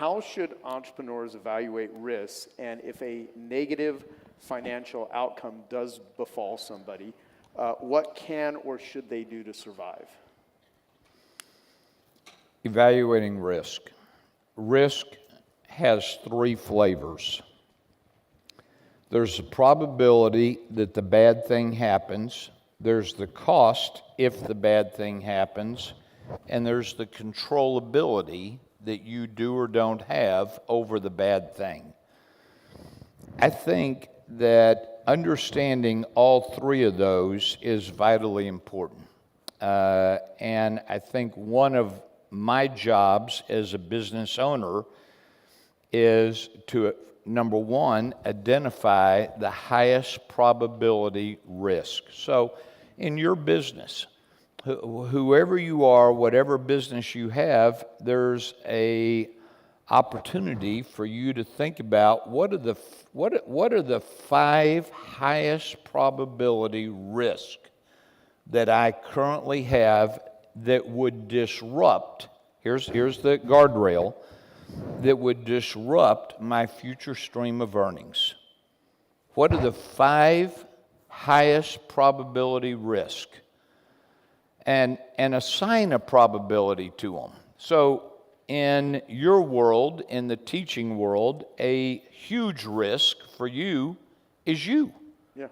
how should entrepreneurs evaluate risks, and if a negative financial outcome does befall somebody, what can or should they do to survive? Evaluating risk. Risk has three flavors. There's the probability that the bad thing happens, there's the cost if the bad thing happens, and there's the controllability that you do or don't have over the bad thing. I think that understanding all three of those is vitally important. And I think one of my jobs as a business owner is to, number one, identify the highest probability risk. So in your business, whoever you are, whatever business you have, there's a opportunity for you to think about what are the 5 highest probability risks that I currently have that would disrupt, here's the guardrail, that would disrupt my future stream of earnings. What are the 5 highest probability risks? And assign a probability to them. So in your world, in the teaching world, a huge risk for you is you. Yeah.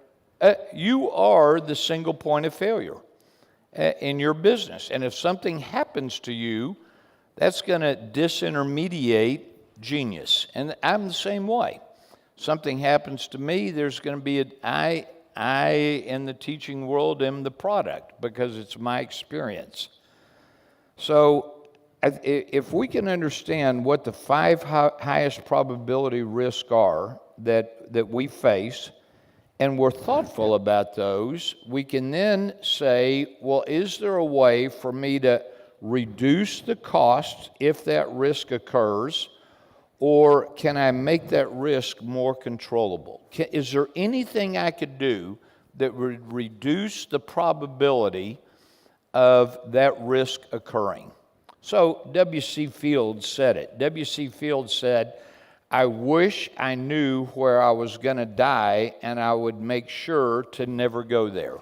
You are the single point of failure in your business. And if something happens to you, that's going to disintermediate genius. And I'm the same way. Something happens to me, there's going to be I, in the teaching world, am the product because it's my experience. So if we can understand what the 5 highest probability risks are that we face, and we're thoughtful about those, we can then say, well, is there a way for me to reduce the cost if that risk occurs, or can I make that risk more controllable? Is there anything I could do that would reduce the probability of that risk occurring? So W.C. Fields said it. W.C. Fields said, I wish I knew where I was going to die, and I would make sure to never go there.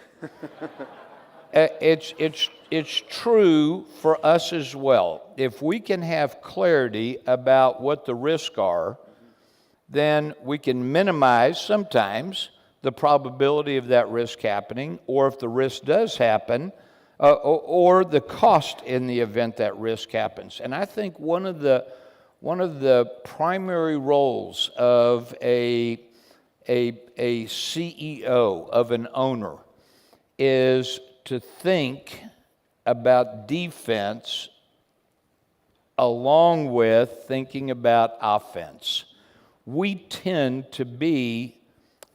It's true for us as well. If we can have clarity about what the risks are, then we can minimize sometimes the probability of that risk happening, or if the risk does happen, or the cost in the event that risk happens. And I think one of the primary roles of a CEO, of an owner, is to think about defense along with thinking about offense. We tend to be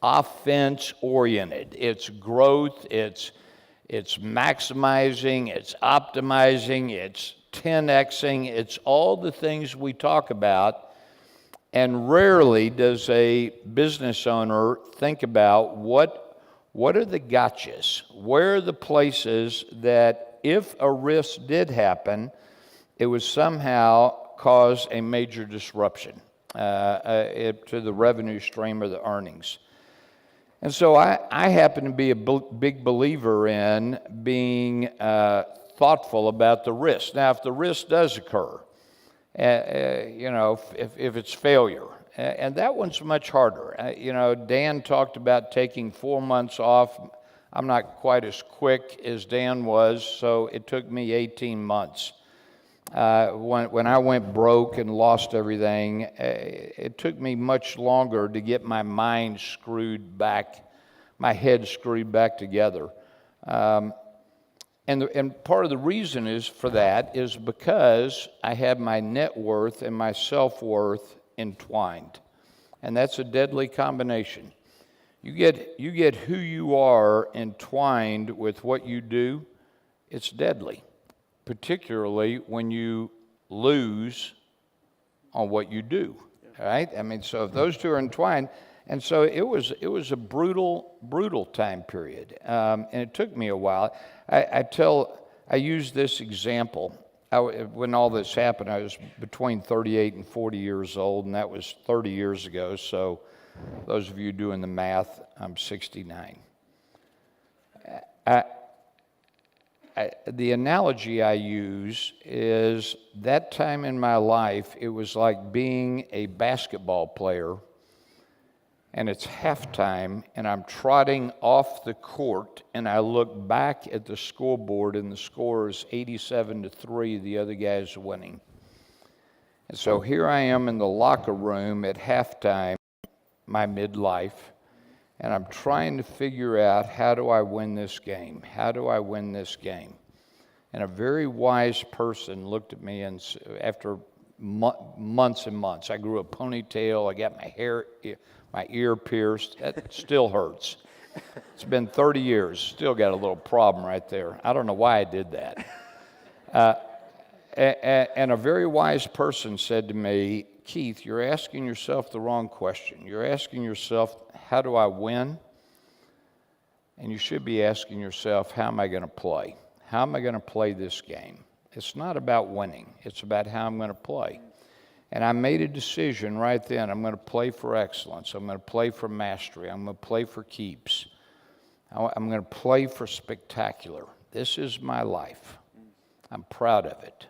offense-oriented. It's growth, it's maximizing, it's optimizing, it's 10xing, it's all the things we talk about, and rarely does a business owner think about what are the gotchas? Where are the places that if a risk did happen, it would somehow cause a major disruption to the revenue stream or the earnings? And so I happen to be a big believer in being thoughtful about the risk. Now, if the risk does occur, if it's failure, and that one's much harder. Dan talked about taking 4 months off. I'm not quite as quick as Dan was, so it took me 18 months. When I went broke and lost everything, it took me much longer to get my mind screwed back, my head screwed back together. And part of the reason is for that is because I had my net worth and my self-worth entwined. And that's a deadly combination. You get who you are entwined with what you do, it's deadly, particularly when you lose on what you do, right? I mean, so if those two are entwined, and so it was a brutal time period, and it took me a while. I use this example. when all this happened, I was between 38 and 40 years old, and that was 30 years ago. So those of you doing the math, I'm 69. The analogy I use is that time in my life, it was like being a basketball player, and it's halftime, and I'm trotting off the court, and I look back at the scoreboard, and the score is 87-3, the other guy's winning. And so here I am in the locker room at halftime, my midlife, and I'm trying to figure out, how do I win this game? How do I win this game? And a very wise person looked at me, and after months and months, I grew a ponytail, I got my ear pierced. That still hurts. It's been 30 years, still got a little problem right there. I don't know why I did that. And a very wise person said to me, Keith, you're asking yourself the wrong question. You're asking yourself, how do I win? And you should be asking yourself, how am I going to play? How am I going to play this game? It's not about winning. It's about how I'm going to play. And I made a decision right then. I'm going to play for excellence. I'm going to play for mastery. I'm going to play for keeps. I'm going to play for spectacular. This is my life. I'm proud of it.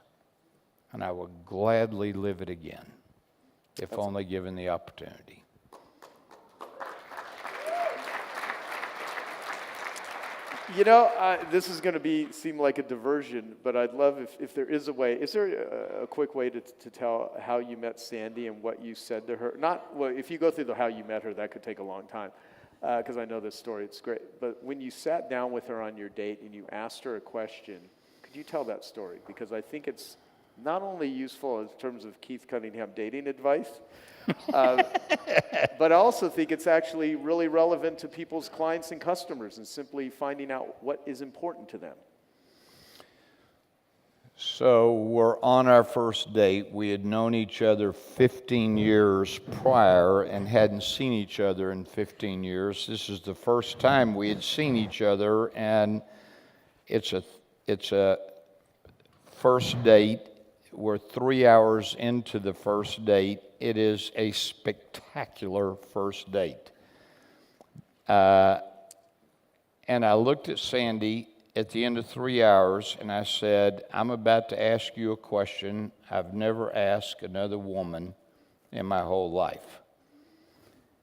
And I will gladly live it again, if only given the opportunity. You know, this is going to seem like a diversion, but I'd love if there is a way. Is there a quick way to tell how you met Sandy and what you said to her? Not, well, if you go through how you met her, that could take a long time, because I know this story. It's great. But when you sat down with her on your date and you asked her a question, could you tell that story? Because I think it's not only useful in terms of Keith Cunningham dating advice, but I also think it's actually really relevant to people's clients and customers and simply finding out what is important to them. So we're on our first date. We had known each other 15 years prior and hadn't seen each other in 15 years. This is the first time we had seen each other, and it's a first date. We're 3 hours into the first date. It is a spectacular first date. And I looked at Sandy at the end of 3 hours, and I said, I'm about to ask you a question I've never asked another woman in my whole life.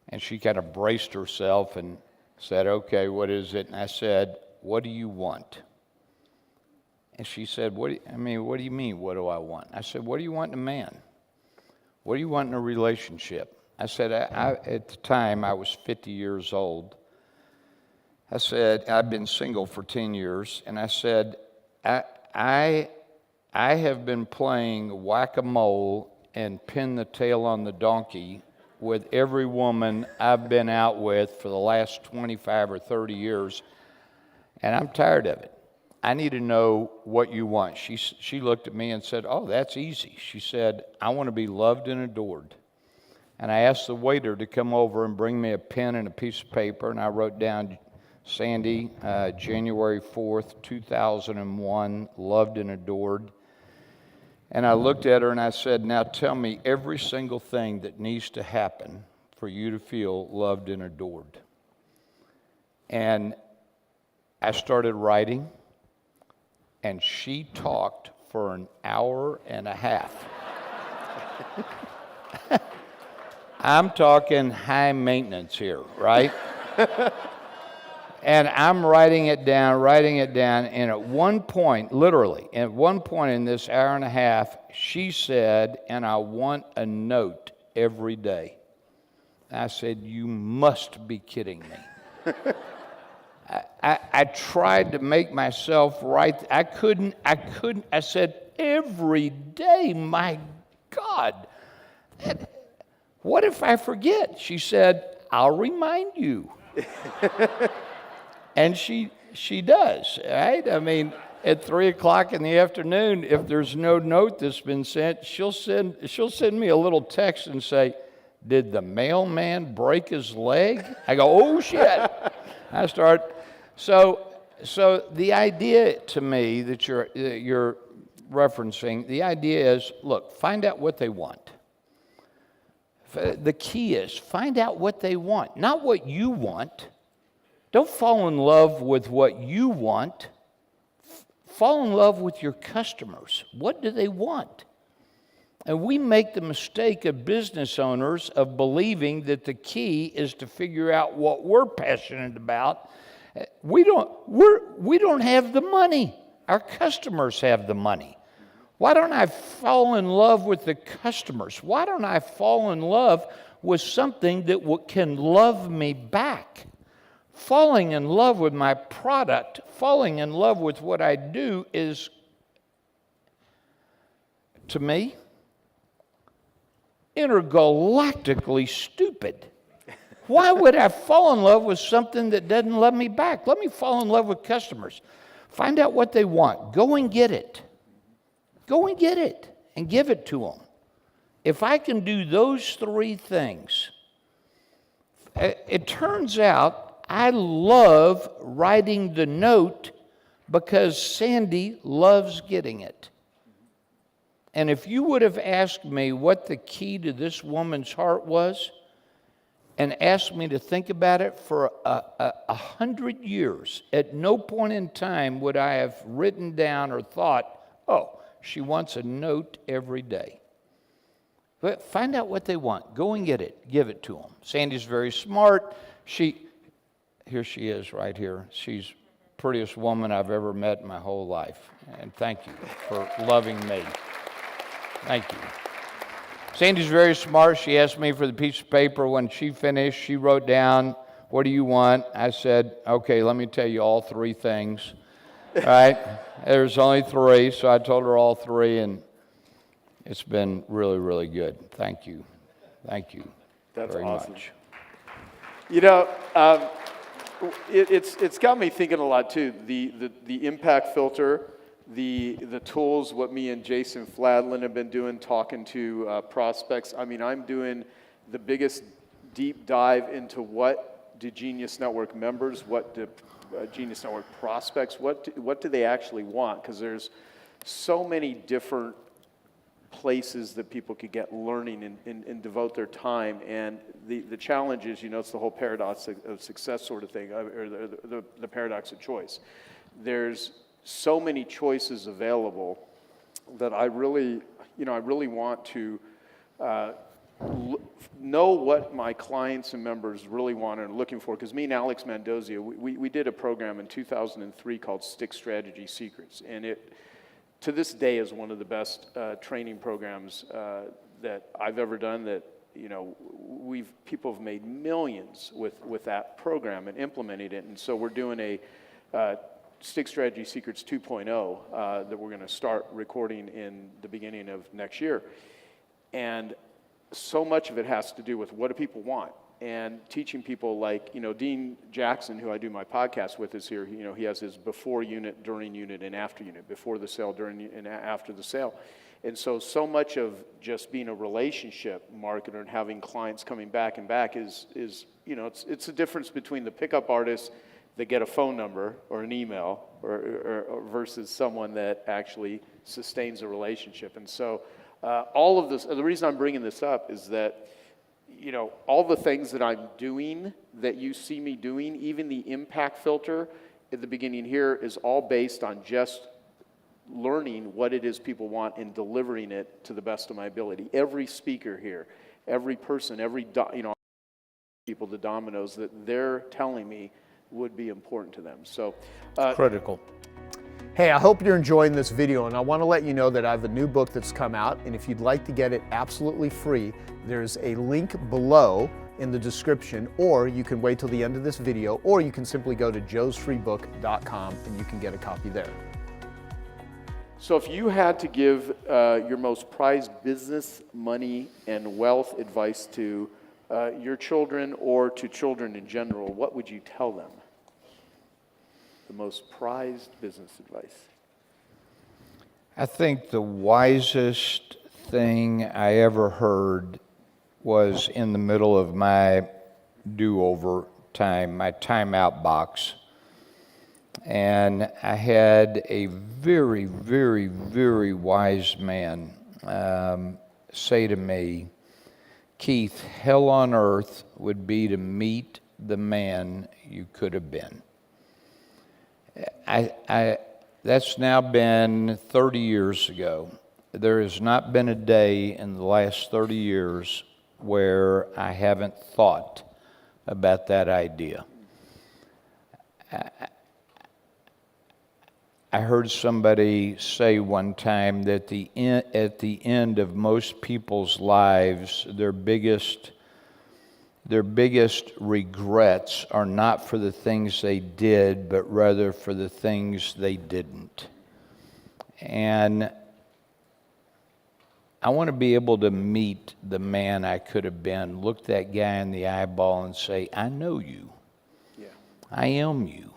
And she kind of braced herself and said, okay, what is it? And I said, what do you want? And she said, what do you mean, what do I want? I said, what do you want in a man? What do you want in a relationship? I said, at the time, I was 50 years old. I said, I've been single for 10 years. And I said, I have been playing whack-a-mole and pin the tail on the donkey with every woman I've been out with for the last 25 or 30 years, and I'm tired of it. I need to know what you want. She looked at me and said, oh, that's easy. She said, I want to be loved and adored. And I asked the waiter to come over and bring me a pen and a piece of paper, and I wrote down, Sandy, January 4th, 2001, loved and adored. And I looked at her and I said, now tell me every single thing that needs to happen for you to feel loved and adored. And I started writing. And she talked for an hour and a half. I'm talking high maintenance here, right? And I'm writing it down, and at one point, literally, at one point in this hour and a half, she said, and I want a note every day. I said, you must be kidding me. I tried to make myself right. I couldn't. I said, every day, my God. What if I forget? She said, I'll remind you. And she does, right? I mean, at 3 o'clock in the afternoon, if there's no note that's been sent, she'll send me a little text and say, did the mailman break his leg? I go, oh, shit. I start. So the idea to me that you're referencing, the idea is, look, find out what they want. The key is find out what they want, not what you want. Don't fall in love with what you want. Fall in love with your customers. What do they want? And we make the mistake of business owners of believing that the key is to figure out what we're passionate about. We don't have the money. Our customers have the money. Why don't I fall in love with the customers? Why don't I fall in love with something that can love me back? Falling in love with my product, falling in love with what I do is, to me, intergalactically stupid. Why would I fall in love with something that doesn't love me back? Let me fall in love with customers. Find out what they want. Go and get it. Go and get it and give it to them. If I can do those three things, it turns out I love writing the note because Sandy loves getting it. And if you would have asked me what the key to this woman's heart was and asked me to think about it for 100 years, at no point in time would I have written down or thought, oh, she wants a note every day. But find out what they want. Go and get it. Give it to them. Sandy's very smart. Here she is right here. She's the prettiest woman I've ever met in my whole life. And thank you for loving me. Thank you. Sandy's very smart. She asked me for the piece of paper. When she finished, she wrote down, what do you want? I said, okay, let me tell you all three things. All right? There's only three, so I told her all three, and it's been really, really good. Thank you. Thank you. That's very awesome. Much. You know, it's got me thinking a lot too. The impact filter, the tools, what me and Jason Fladlin have been doing, talking to prospects. I mean, I'm doing the biggest deep dive into what do Genius Network members, what do Genius Network prospects, what do they actually want? Because there's so many different places that people could get learning and devote their time. And the challenge is, you know, it's the whole paradox of success sort of thing, or the paradox of choice. There's so many choices available that I really want to know what my clients and members really want and are looking for. Because me and Alex Mendozia, we did a program in 2003 called Stick Strategy Secrets, and it, to this day, is one of the best training programs that I've ever done. That, you know, people have made millions with that program and implemented it. And so we're doing a Stick Strategy Secrets 2.0 that we're going to start recording in the beginning of next year. And so much of it has to do with what do people want, and teaching people, like, you know, Dean Jackson, who I do my podcast with, is here. You know, he has his before unit, during unit, and after unit, before the sale, during, and after the sale. And so much of just being a relationship marketer and having clients coming back and back is you know, it's the difference between the pickup artist that get a phone number or an email or versus someone that actually sustains a relationship. And so all of this, the reason I'm bringing this up is that, you know, all the things that I'm doing, that you see me doing, even the impact filter at the beginning here, is all based on just learning what it is people want and delivering it to the best of my ability. Every speaker here, every person, people, the dominoes that they're telling me would be important to them. So critical. Hey, I hope you're enjoying this video, and I want to let you know that I have a new book that's come out, and if you'd like to get it absolutely free, there's a link below in the description, or you can wait till the end of this video, or you can simply go to joesfreebook.com and you can get a copy there. So if you had to give your most prized business, money, and wealth advice to your children or to children in general, what would you tell them? The most prized business advice. I think the wisest thing I ever heard was in the middle of my do-over time, my timeout box. And I had a very, very, very wise man say to me, Keith, hell on earth would be to meet the man you could have been. That's now been 30 years ago. There has not been a day in the last 30 years where I haven't thought about that idea. I heard somebody say one time that at the end of most people's lives, their biggest regrets are not for the things they did, but rather for the things they didn't. And I want to be able to meet the man I could have been, look that guy in the eyeball and say, I know you. Yeah. I am you.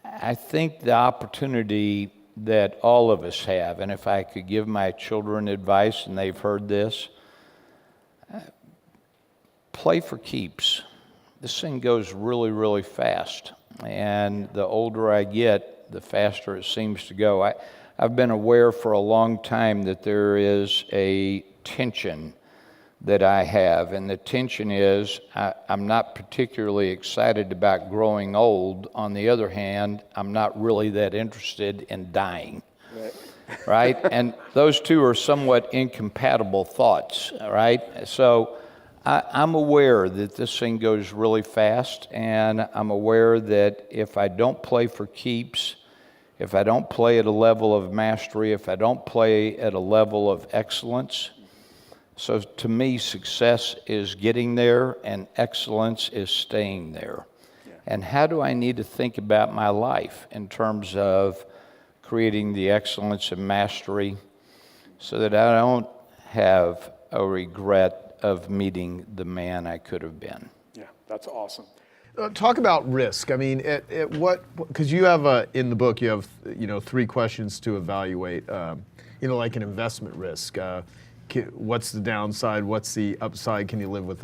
I think the opportunity that all of us have, and if I could give my children advice, and they've heard this, play for keeps. This thing goes really, really fast. And the older I get, the faster it seems to go. I've been aware for a long time that there is a tension that I have, and the tension is I'm not particularly excited about growing old. On the other hand, I'm not really that interested in dying, right? And those two are somewhat incompatible thoughts, right? So I'm aware that this thing goes really fast, and I'm aware that if I don't play for keeps, if I don't play at a level of mastery, if I don't play at a level of excellence, so to me, success is getting there and excellence is staying there. Yeah. And how do I need to think about my life in terms of creating the excellence and mastery so that I don't have a regret of meeting the man I could have been? Yeah, that's awesome. Talk about risk. I mean, at what, because you have in the book, you have, 3 questions to evaluate, like an investment risk. What's the downside? What's the upside? Can you live with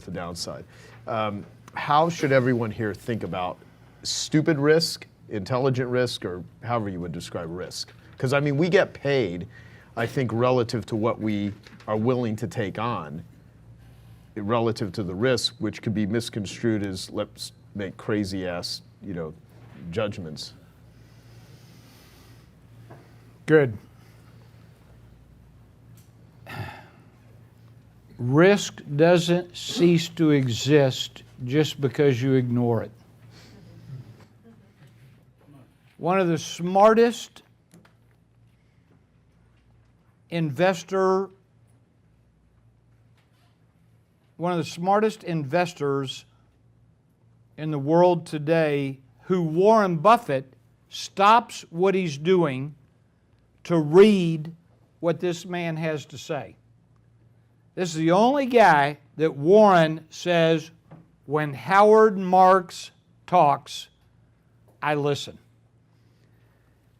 the downside? How should everyone here think about stupid risk, intelligent risk, or however you would describe risk? Because, I mean, we get paid, I think, relative to what we are willing to take on, relative to the risk, which could be misconstrued as let's make crazy ass, judgments. Good. Risk doesn't cease to exist just because you ignore it. One of the smartest investors in the world today, who Warren Buffett stops what he's doing to read what this man has to say. This is the only guy that Warren says, when Howard Marks talks, I listen.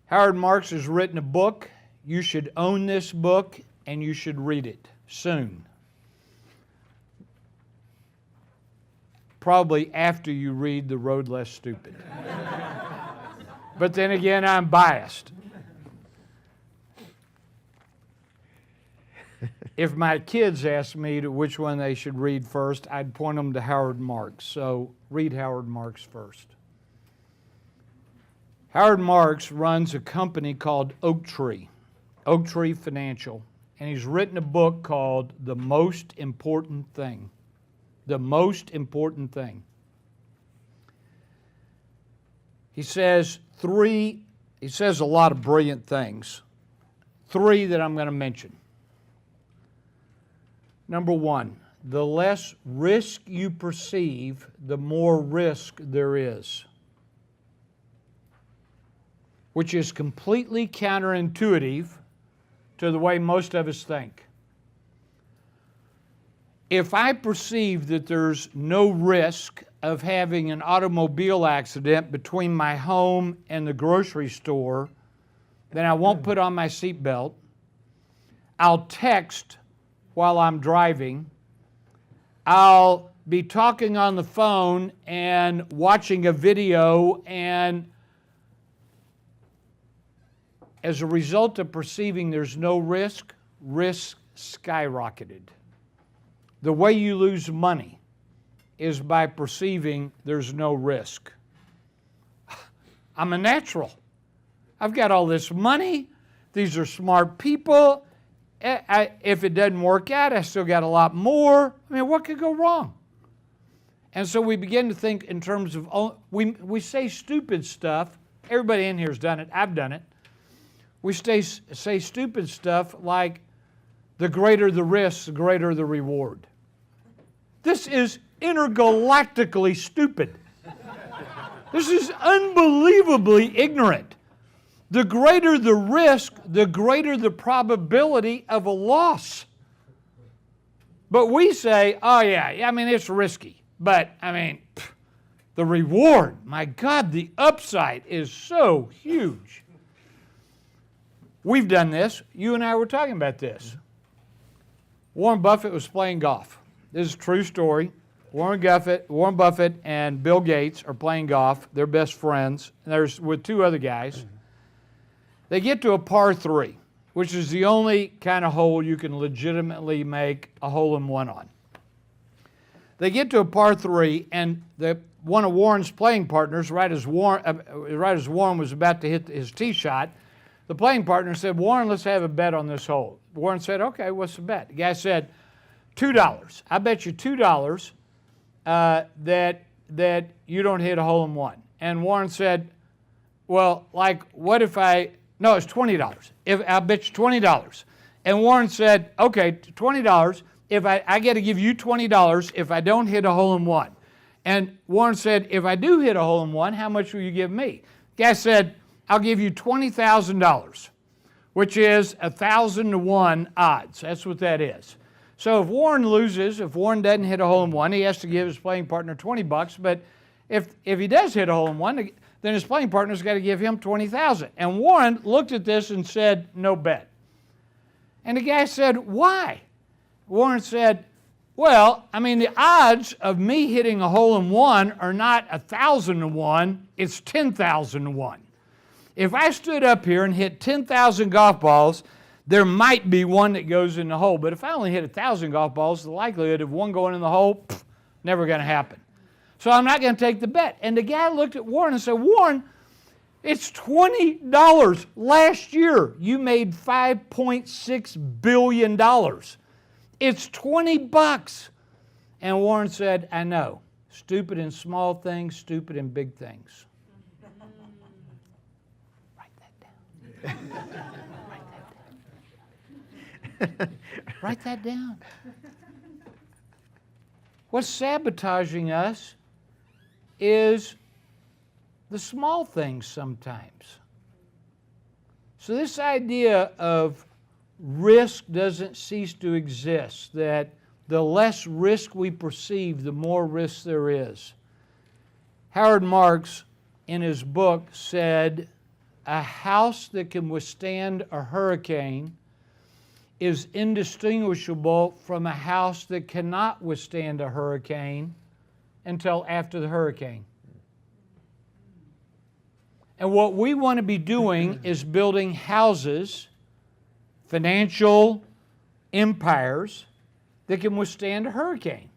Howard Marks has written a book. You should own this book and you should read it soon. Probably after you read The Road Less Stupid. But then again, I'm biased. If my kids asked me to which one they should read first, I'd point them to Howard Marks. So read Howard Marks first. Howard Marks runs a company called Oak Tree Financial, and he's written a book called The Most Important Thing. The Most Important Thing. He says a lot of brilliant things. 3 that I'm going to mention. Number 1, the less risk you perceive, the more risk there is, which is completely counterintuitive to the way most of us think. If I perceive that there's no risk of having an automobile accident between my home and the grocery store, then I won't put on my seatbelt. I'll text while I'm driving. I'll be talking on the phone and watching a video, and as a result of perceiving there's no risk, risk skyrocketed. The way you lose money is by perceiving there's no risk. I'm a natural. I've got all this money. These are smart people. If it doesn't work out, I still got a lot more. I mean, what could go wrong? And so we begin to think in terms of, we say stupid stuff. Everybody in here has done it. I've done it. We say stupid stuff like, the greater the risk, the greater the reward. This is intergalactically stupid. This is unbelievably ignorant. The greater the risk, the greater the probability of a loss. But we say, oh yeah, I mean, it's risky. But, I mean, the reward, my God, the upside is so huge. We've done this. You and I were talking about this. Warren Buffett was playing golf. This is a true story. Warren Buffett and Bill Gates are playing golf. They're best friends. And there's with two other guys. They get to a par 3, which is the only kind of hole you can legitimately make a hole-in-one on. They get to a par 3, and one of Warren's playing partners, right as Warren was about to hit his tee shot, the playing partner said, Warren, let's have a bet on this hole. Warren said, okay, what's the bet? The guy said, $2. I bet you $2 that you don't hit a hole-in-one. And Warren said, well, like, what if no, it's $20. I bet you $20. And Warren said, okay, $20. If I got to give you $20 if I don't hit a hole-in-one. And Warren said, if I do hit a hole-in-one, how much will you give me? The guy said, I'll give you $20,000, which is 1,000 to 1 odds. That's what that is. So if Warren loses, if Warren doesn't hit a hole-in-one, he has to give his playing partner $20. But if he does hit a hole-in-one, then his playing partner's got to give him $20,000. And Warren looked at this and said, no bet. And the guy said, why? Warren said, well, I mean, the odds of me hitting a hole-in-one are not 1,000 to 1, it's 10,000 to 1. If I stood up here and hit 10,000 golf balls, there might be one that goes in the hole. But if I only hit 1,000 golf balls, the likelihood of one going in the hole, never going to happen. So I'm not going to take the bet. And the guy looked at Warren and said, Warren, it's $20. Last year, you made $5.6 billion. It's $20. And Warren said, I know. Stupid in small things, stupid in big things. Write that down. Write that down. What's sabotaging us is the small things sometimes. So this idea of risk doesn't cease to exist, that the less risk we perceive, the more risk there is. Howard Marks, in his book, said, a house that can withstand a hurricane is indistinguishable from a house that cannot withstand a hurricane until after the hurricane. And what we want to be doing is building houses, financial empires that can withstand a hurricane.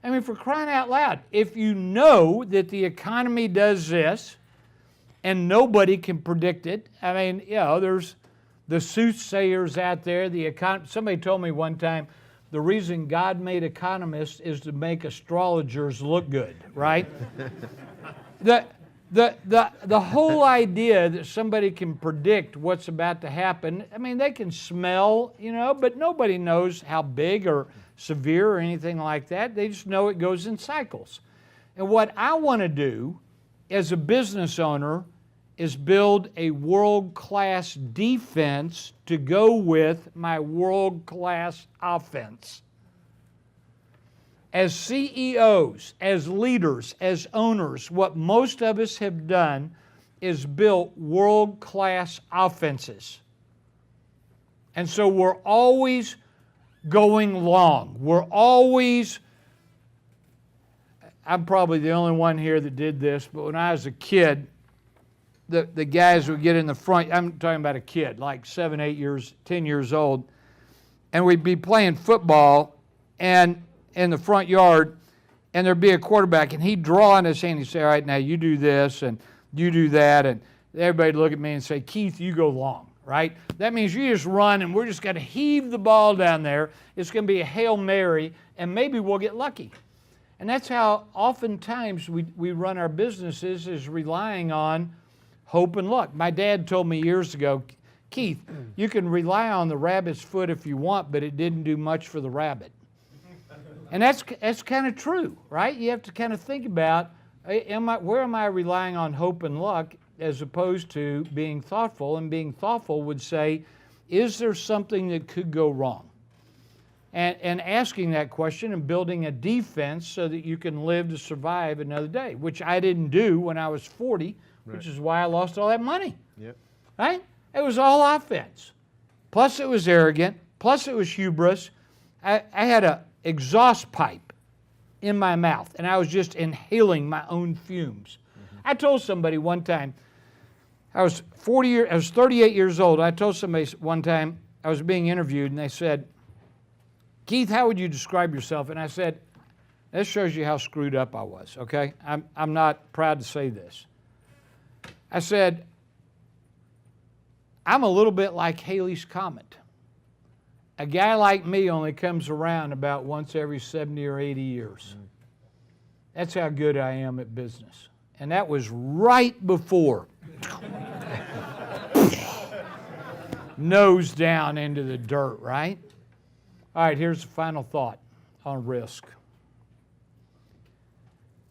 I mean, for crying out loud, if you know that the economy does this and nobody can predict it, I mean, you know, there's the soothsayers out there. Somebody told me one time, the reason God made economists is to make astrologers look good, right? The whole idea that somebody can predict what's about to happen, I mean, they can smell, you know, but nobody knows how big or severe or anything like that. They just know it goes in cycles. And what I want to do as a business owner is build a world-class defense to go with my world-class offense. As CEOs, as leaders, as owners, what most of us have done is built world-class offenses. And so we're always going long. We're always I'm probably the only one here that did this, but when I was a kid, the guys would get in the front. I'm talking about a kid, like 7, 8 years, 10 years old, and we'd be playing football and in the front yard, and there'd be a quarterback, and he'd draw on his hand. He'd say, all right, now you do this, and you do that, and everybody'd look at me and say, Keith, you go long, right? That means you just run, and we're just going to heave the ball down there. It's going to be a Hail Mary, and maybe we'll get lucky. And that's how oftentimes we run our businesses, is relying on hope and luck. My dad told me years ago, Keith, you can rely on the rabbit's foot if you want, but it didn't do much for the rabbit. And that's kind of true, right? You have to kind of think about, where am I relying on hope and luck as opposed to being thoughtful? And being thoughtful would say, is there something that could go wrong? And asking that question and building a defense so that you can live to survive another day, which I didn't do when I was 40, which is why I lost all that money. Yep. Right? It was all offense. Plus it was arrogant. Plus it was hubris. I had an exhaust pipe in my mouth, and I was just inhaling my own fumes. I told somebody one time, I was 38 years old. I told somebody one time, I was being interviewed, and they said, Keith, how would you describe yourself? And I said, this shows you how screwed up I was, okay? I'm not proud to say this. I said, I'm a little bit like Halley's Comet. A guy like me only comes around about once every 70 or 80 years. That's how good I am at business. And that was right before nose down into the dirt, right? All right, here's the final thought on risk.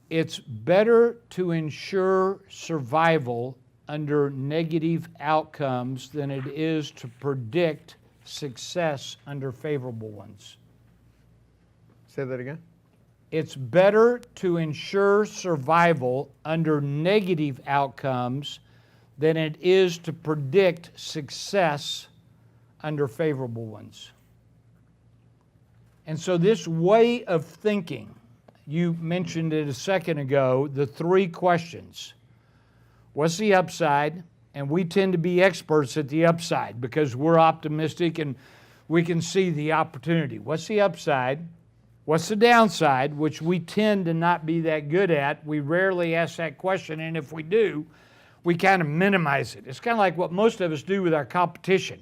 It's better to ensure survival under negative outcomes than it is to predict success under favorable ones. Say that again. It's better to ensure survival under negative outcomes than it is to predict success under favorable ones. And so this way of thinking, you mentioned it a second ago, the 3 questions. What's the upside? And we tend to be experts at the upside because we're optimistic and we can see the opportunity. What's the upside? What's the downside, which we tend to not be that good at? We rarely ask that question, and if we do, we kind of minimize it. It's kind of like what most of us do with our competition.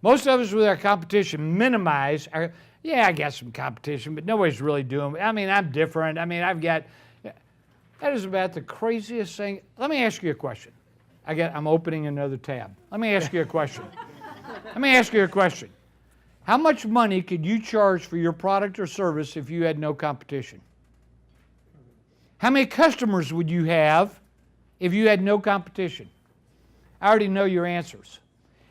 Most of us with our competition minimize our, yeah, I got some competition, but nobody's really doing it. I mean, I'm different. I mean, that is about the craziest thing. Let me ask you a question. I'm opening another tab. Let me ask you a question. How much money could you charge for your product or service if you had no competition? How many customers would you have if you had no competition? I already know your answers.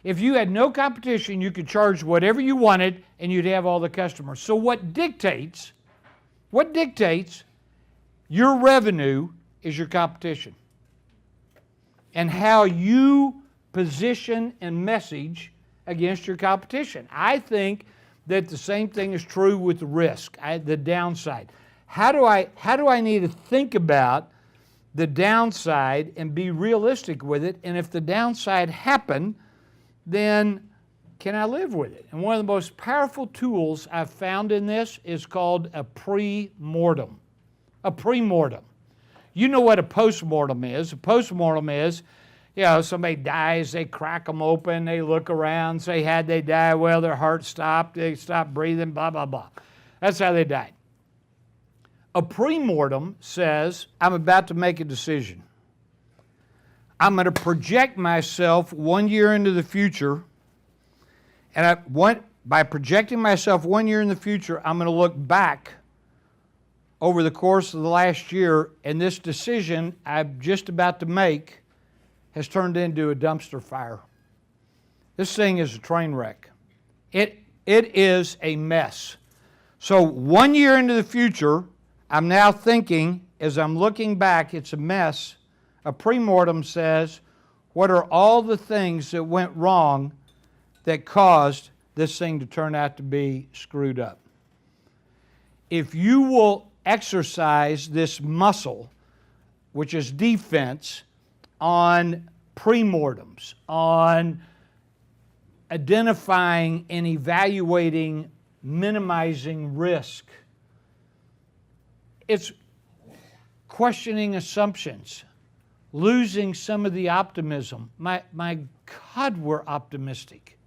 If you had no competition, you could charge whatever you wanted and you'd have all the customers. So what dictates your revenue is your competition. And how you position and message against your competition. I think that the same thing is true with the risk, the downside. How do I need to think about the downside and be realistic with it? And if the downside happened, then can I live with it? And one of the most powerful tools I've found in this is called a pre-mortem. A pre-mortem. You know what a post-mortem is. A post-mortem is, somebody dies, they crack them open, they look around, say, how'd they die? Well, their heart stopped, they stopped breathing, blah, blah, blah. That's how they died. A pre-mortem says, I'm about to make a decision. I'm going to project myself 1 year into the future, and by projecting myself 1 year in the future, I'm going to look back over the course of the last year, and this decision I'm just about to make has turned into a dumpster fire. This thing is a train wreck. It is a mess. So 1 year into the future, I'm now thinking, as I'm looking back, it's a mess. A pre-mortem says, what are all the things that went wrong that caused this thing to turn out to be screwed up? If you will exercise this muscle, which is defense, on pre-mortems, on identifying and evaluating, minimizing risk. It's questioning assumptions, losing some of the optimism. My God, we're optimistic.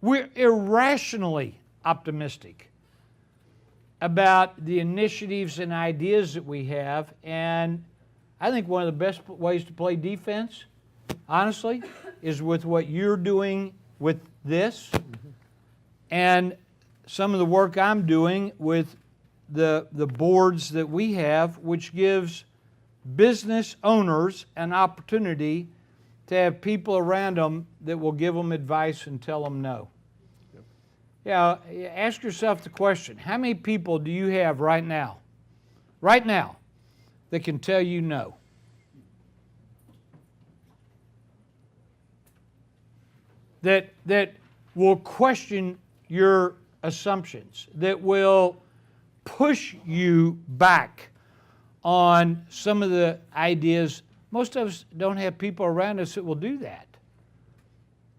We're irrationally optimistic about the initiatives and ideas that we have, and I think one of the best ways to play defense, honestly, is with what you're doing with this and some of the work I'm doing with the boards that we have, which gives business owners an opportunity to have people around them that will give them advice and tell them no. Yeah, ask yourself the question, how many people do you have right now, that can tell you no? That will question your assumptions, that will push you back on some of the ideas. Most of us don't have people around us that will do that.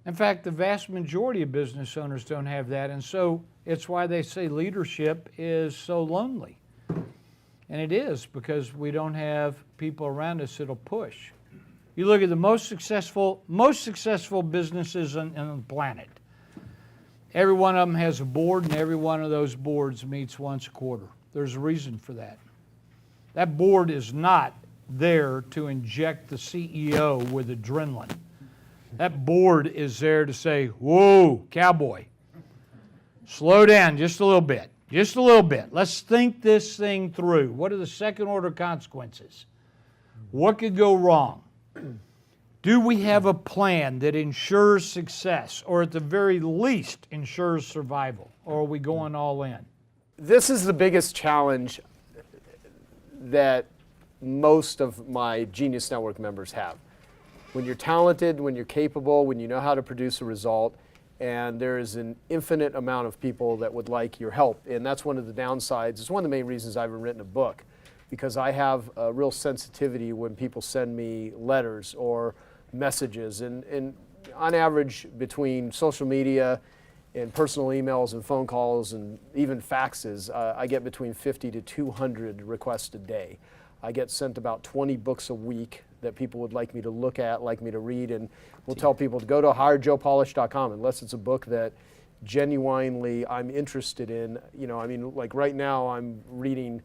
In fact, the vast majority of business owners don't have that, and so it's why they say leadership is so lonely. And it is, because we don't have people around us that'll push. You look at the most successful businesses on the planet. Every one of them has a board, and every one of those boards meets once a quarter. There's a reason for that. That board is not there to inject the CEO with adrenaline. That board is there to say, whoa, cowboy, slow down just a little bit, just a little bit. Let's think this thing through. What are the second order consequences? What could go wrong? Do we have a plan that ensures success, or at the very least ensures survival? Or are we going all in? This is the biggest challenge that most of my Genius Network members have. When you're talented, when you're capable, when you know how to produce a result, and there is an infinite amount of people that would like your help. And that's one of the downsides. It's one of the main reasons I haven't written a book, because I have a real sensitivity when people send me letters or messages. And on average, between social media and personal emails and phone calls and even faxes, I get between 50 to 200 requests a day. I get sent about 20 books a week that people would like me to look at, like me to read, and we'll tell people to go to hirejoepolish.com unless it's a book that genuinely I'm interested in. You know, I mean, like right now I'm reading,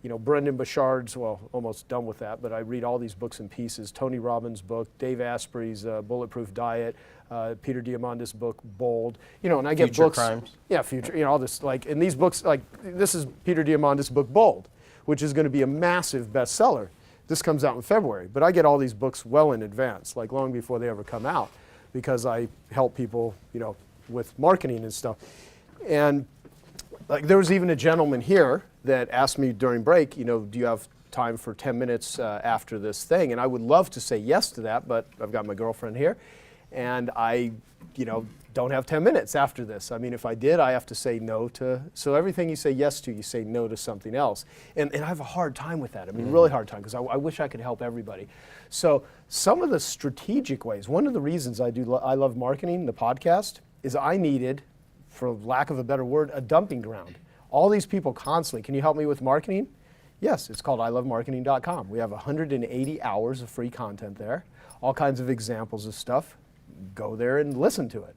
you know, Brendan Burchard's, well, almost done with that, but I read all these books in pieces. Tony Robbins' book, Dave Asprey's Bulletproof Diet, Peter Diamandis' book, Bold. You know, and I get Future books. Crimes. Yeah, future, you know, all this, like, and these books, like, this is Peter Diamandis' book, Bold, which is going to be a massive bestseller. This comes out in February, but I get all these books well in advance, like long before they ever come out, because I help people, you know, with marketing and stuff. And like there was even a gentleman here that asked me during break, you know, do you have time for 10 minutes after this thing? And I would love to say yes to that, but I've got my girlfriend here, and I, you know, don't have 10 minutes after this. I mean, if I did, I have to say no to, so everything you say yes to, you say no to something else. And I have a hard time with that. I mean, really hard time, because I wish I could help everybody. So some of the strategic ways, one of the reasons I love marketing, the podcast, is I needed, for lack of a better word, a dumping ground. All these people constantly, can you help me with marketing? Yes, it's called ilovemarketing.com. We have 180 hours of free content there, all kinds of examples of stuff. Go there and listen to it.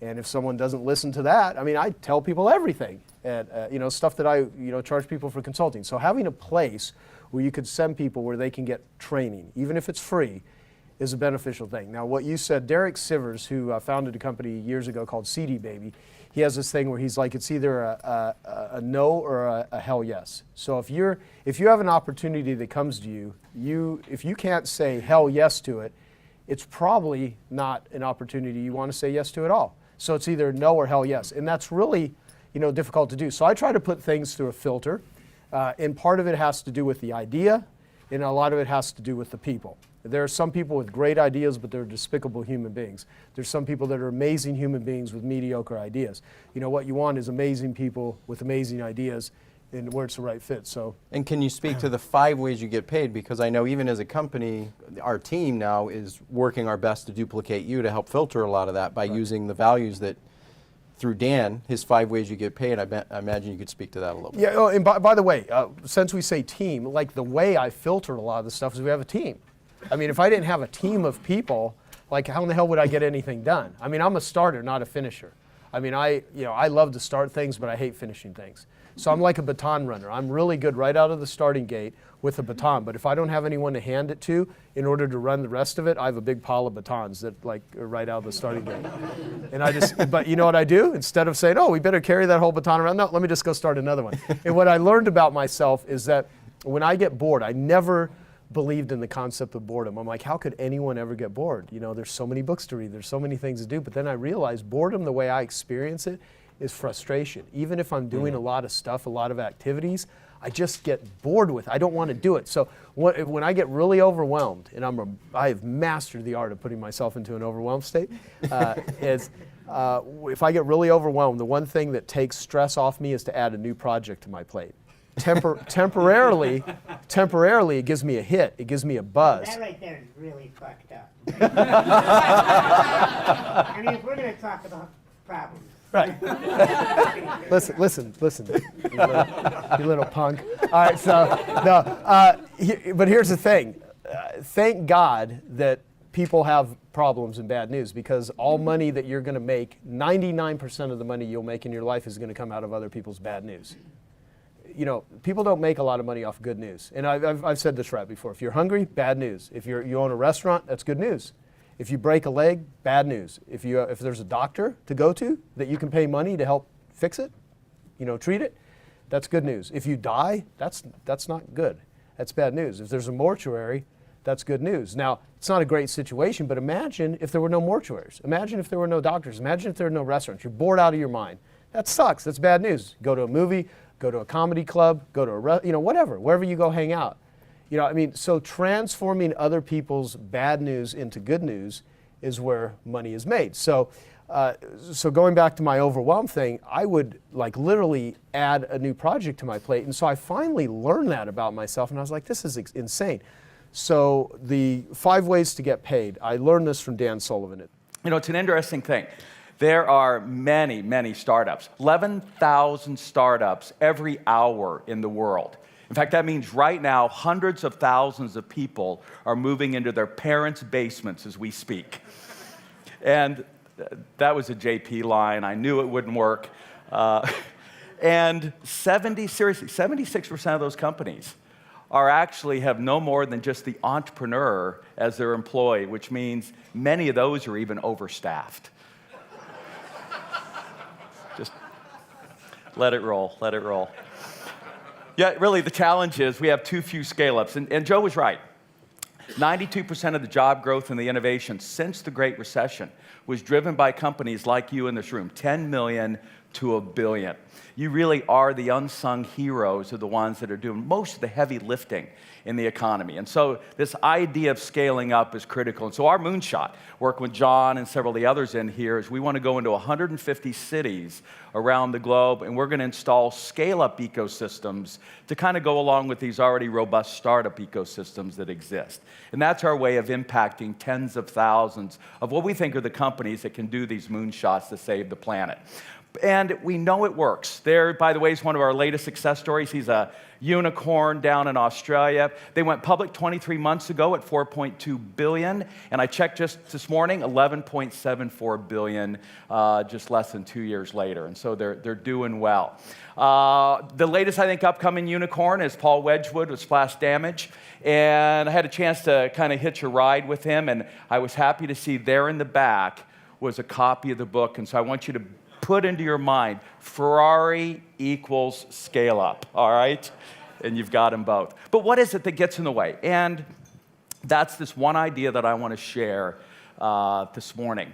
And if someone doesn't listen to that, I mean, I tell people everything, you know, stuff that I, you know, charge people for consulting. So having a place where you could send people where they can get training, even if it's free, is a beneficial thing. Now, what you said, Derek Sivers, who founded a company years ago called CD Baby, he has this thing where he's like, it's either a no or a hell yes. So if you have an opportunity that comes to you, if you can't say hell yes to it, it's probably not an opportunity you want to say yes to at all. So it's either no or hell yes, and that's really, you know, difficult to do. So I try to put things through a filter, and part of it has to do with the idea, and a lot of it has to do with the people. There are some people with great ideas, but they're despicable human beings. There's some people that are amazing human beings with mediocre ideas. You know, what you want is amazing people with amazing ideas, and where it's the right fit. So, And can you speak to the 5 ways you get paid? Because I know even as a company, our team now is working our best to duplicate you to help filter a lot of that by using the values that, through Dan, his 5 ways you get paid. I imagine you could speak to that a little bit. yeah, oh, and by the way, since we say team, like the way I filter a lot of the stuff is we have a team. I mean, if I didn't have a team of people, like how in the hell would I get anything done? I mean, I'm a starter, not a finisher. I mean, I love to start things, but I hate finishing things. So I'm like a baton runner. I'm really good right out of the starting gate with a baton, but if I don't have anyone to hand it to in order to run the rest of it, I have a big pile of batons that like are right out of the starting gate. And but you know what I do? Instead of saying, oh, we better carry that whole baton around, no, let me just go start another one. And what I learned about myself is that when I get bored, I never believed in the concept of boredom. I'm like, how could anyone ever get bored? You know, there's so many books to read, there's so many things to do, but then I realized boredom, the way I experience it, is frustration. Even if I'm doing a lot of stuff, a lot of activities, I just get bored with it. I don't want to do it. So when I get really overwhelmed, and I have mastered the art of putting myself into an overwhelmed state, if I get really overwhelmed, the one thing that takes stress off me is to add a new project to my plate. Temporarily, it gives me a hit. It gives me a buzz. That right there is really fucked up. I mean, if we're going to talk about problems. Right. listen, you little punk. All right, so, no, but here's the thing. Thank God that people have problems and bad news, because all money that you're going to make, 99% of the money you'll make in your life is going to come out of other people's bad news. You know, people don't make a lot of money off good news. And I've said this right before. If you're hungry, bad news. If you own a restaurant, that's good news. If you break a leg, bad news. If there's a doctor to go to that you can pay money to help fix it, treat it, that's good news. If you die, that's not good. That's bad news. If there's a mortuary, that's good news. Now, it's not a great situation, but imagine if there were no mortuaries. Imagine if there were no doctors. Imagine if there were no restaurants. You're bored out of your mind. That sucks. That's bad news. Go to a movie, go to a comedy club, go to whatever, wherever you go hang out. So transforming other people's bad news into good news is where money is made. So going back to my overwhelm thing, I would like literally add a new project to my plate. And so I finally learned that about myself, and I was like, this is insane. So the 5 ways to get paid, I learned this from Dan Sullivan. It's an interesting thing. There are many, many startups, 11,000 startups every hour in the world. In fact, that means right now, hundreds of thousands of people are moving into their parents' basements as we speak. And that was a JP line. I knew it wouldn't work. And 76% of those companies actually have no more than just the entrepreneur as their employee, which means many of those are even overstaffed. Just let it roll, let it roll. Yeah, really, the challenge is we have too few scale-ups. And Joe was right. 92% of the job growth and the innovation since the Great Recession was driven by companies like you in this room, 10 million to 1 billion. You really are the unsung heroes of the ones that are doing most of the heavy lifting in the economy. And so this idea of scaling up is critical. And so our moonshot, working with John and several of the others in here, is we want to go into 150 cities around the globe, and we're going to install scale-up ecosystems to kind of go along with these already robust startup ecosystems that exist. And that's our way of impacting tens of thousands of what we think are the companies that can do these moonshots to save the planet. And we know it works. There, by the way, is one of our latest success stories. He's a unicorn down in Australia. They went public 23 months ago at $4.2 billion, and I checked just this morning, $11.74 billion, just less than 2 years later. And so they're doing well. The latest, I think, upcoming unicorn is Paul Wedgwood with Splash Damage, and I had a chance to kind of hitch a ride with him, and I was happy to see there in the back was a copy of the book, and so I want you to put into your mind, Ferrari equals scale up, all right? And you've got them both. But what is it that gets in the way? And that's this one idea that I want to share this morning.